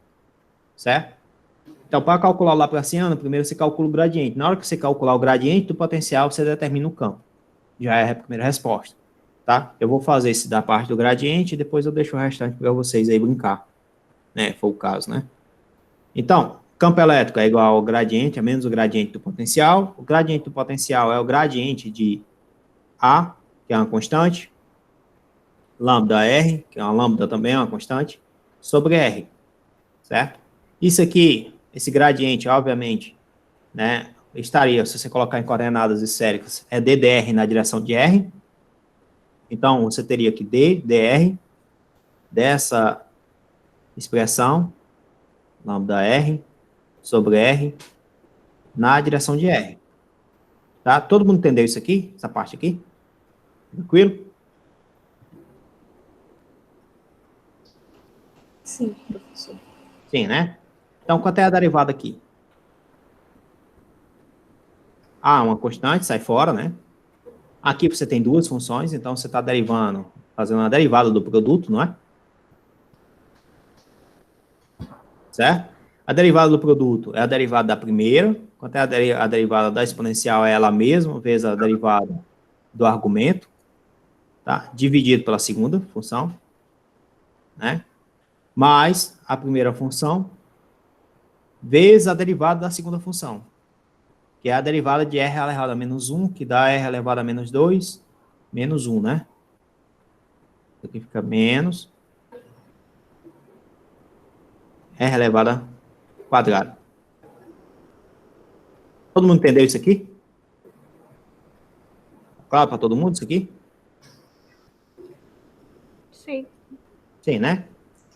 Certo? Então, para calcular o laplaciano, primeiro você calcula o gradiente. Na hora que você calcular o gradiente do potencial, você determina o campo. Já é a primeira resposta. Tá? Eu vou fazer esse da parte do gradiente e depois eu deixo o restante para vocês aí brincar. Né? Foi o caso, né? Então, campo elétrico é igual ao gradiente, a menos o gradiente do potencial. O gradiente do potencial é o gradiente de A, que é uma constante, lambda R, que é uma lambda também, é uma constante, sobre R. Certo? Isso aqui, esse gradiente, obviamente, né, estaria, se você colocar em coordenadas esféricas, é ddr na direção de R. Então, você teria que ddr dessa expressão, lambda R, sobre R, na direção de R. Tá? Todo mundo entendeu isso aqui? Essa parte aqui? Tranquilo? Sim, professor. Sim, né? Então, quanto é a derivada aqui? A, uma constante, sai fora, né? Aqui você tem duas funções, então você está derivando, fazendo uma derivada do produto, não é? Certo? A derivada do produto é a derivada da primeira, quanto é a derivada da exponencial é ela mesma, vezes a derivada do argumento, tá? Dividido pela segunda função, né? Mais a primeira função, vezes a derivada da segunda função, que é a derivada de r elevado a menos 1, que dá r elevado a menos 2, menos 1, né? Aqui fica menos r elevado ao quadrado. Todo mundo entendeu isso aqui? Claro para todo mundo isso aqui? Sim. Sim, né?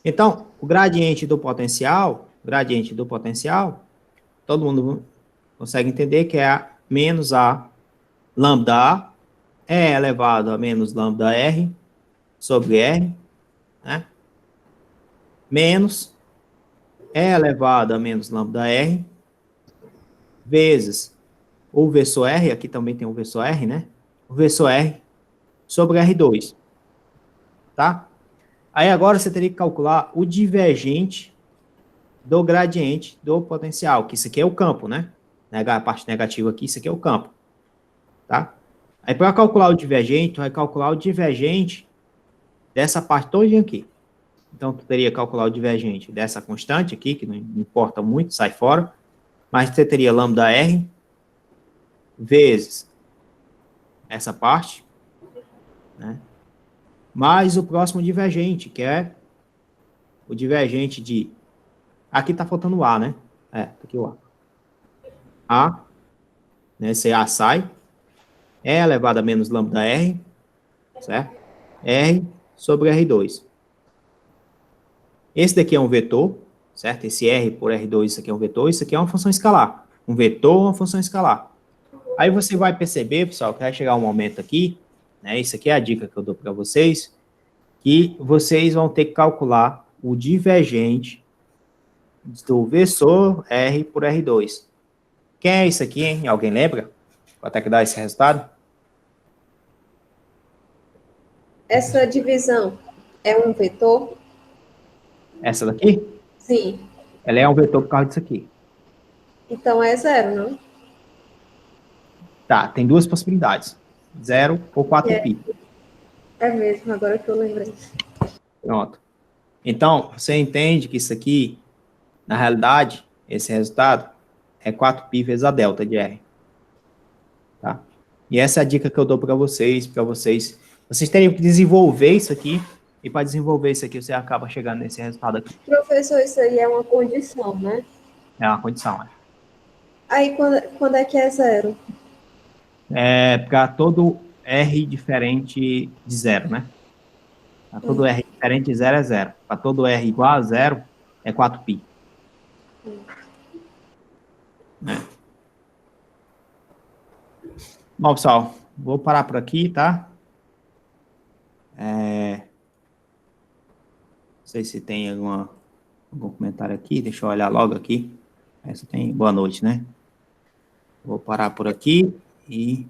Então, o gradiente do potencial, todo mundo consegue entender que é a menos a lambda A é elevado a menos lambda R sobre R, né? Menos é elevado a menos lambda R vezes o versor R, aqui também tem o versor R, né? O versor R sobre R2, tá? Aí agora você teria que calcular o divergente do gradiente do potencial, que isso aqui é o campo, né? A parte negativa aqui, isso aqui é o campo, tá? Aí para calcular o divergente, vai calcular o divergente dessa parte toda aqui. Então, tu teria que calcular o divergente dessa constante aqui, que não importa muito, sai fora, mas você teria lambda R vezes essa parte, né? Mais o próximo divergente, que é o divergente de... Aqui tá faltando o A, né? Tá aqui o A. A, né? Esse A sai. E elevado a menos lambda R, certo? R sobre R2. Esse daqui é um vetor, certo? Esse R por R2, isso aqui é um vetor, isso aqui é uma função escalar. Um vetor, uma função escalar. Aí você vai perceber, pessoal, que vai chegar um momento aqui, né? Isso aqui é a dica que eu dou para vocês, que vocês vão ter que calcular o divergente do versor R por R2. Quem é isso aqui, hein? Alguém lembra? Quanto é que dá esse resultado? Essa divisão é um vetor? Essa daqui? Sim. Ela é um vetor por causa disso aqui. Então é zero, não? Tá, tem duas possibilidades. 0 ou 4π. É mesmo, agora que eu lembrei. Pronto. Então, você entende que isso aqui Na realidade, esse resultado é 4π vezes a delta de R. Tá? E essa é a dica que eu dou para vocês, vocês teriam que desenvolver isso aqui, e para desenvolver isso aqui, você acaba chegando nesse resultado aqui. Professor, isso aí é uma condição, né? É uma condição, né? Aí, quando é que é zero? É para todo R diferente de zero, né? Para todo R diferente de zero é zero. Para todo R igual a zero, é 4π. Bom, pessoal, vou parar por aqui, tá? Não sei se tem algum comentário aqui, deixa eu olhar logo aqui. Essa tem boa noite, né? Vou parar por aqui e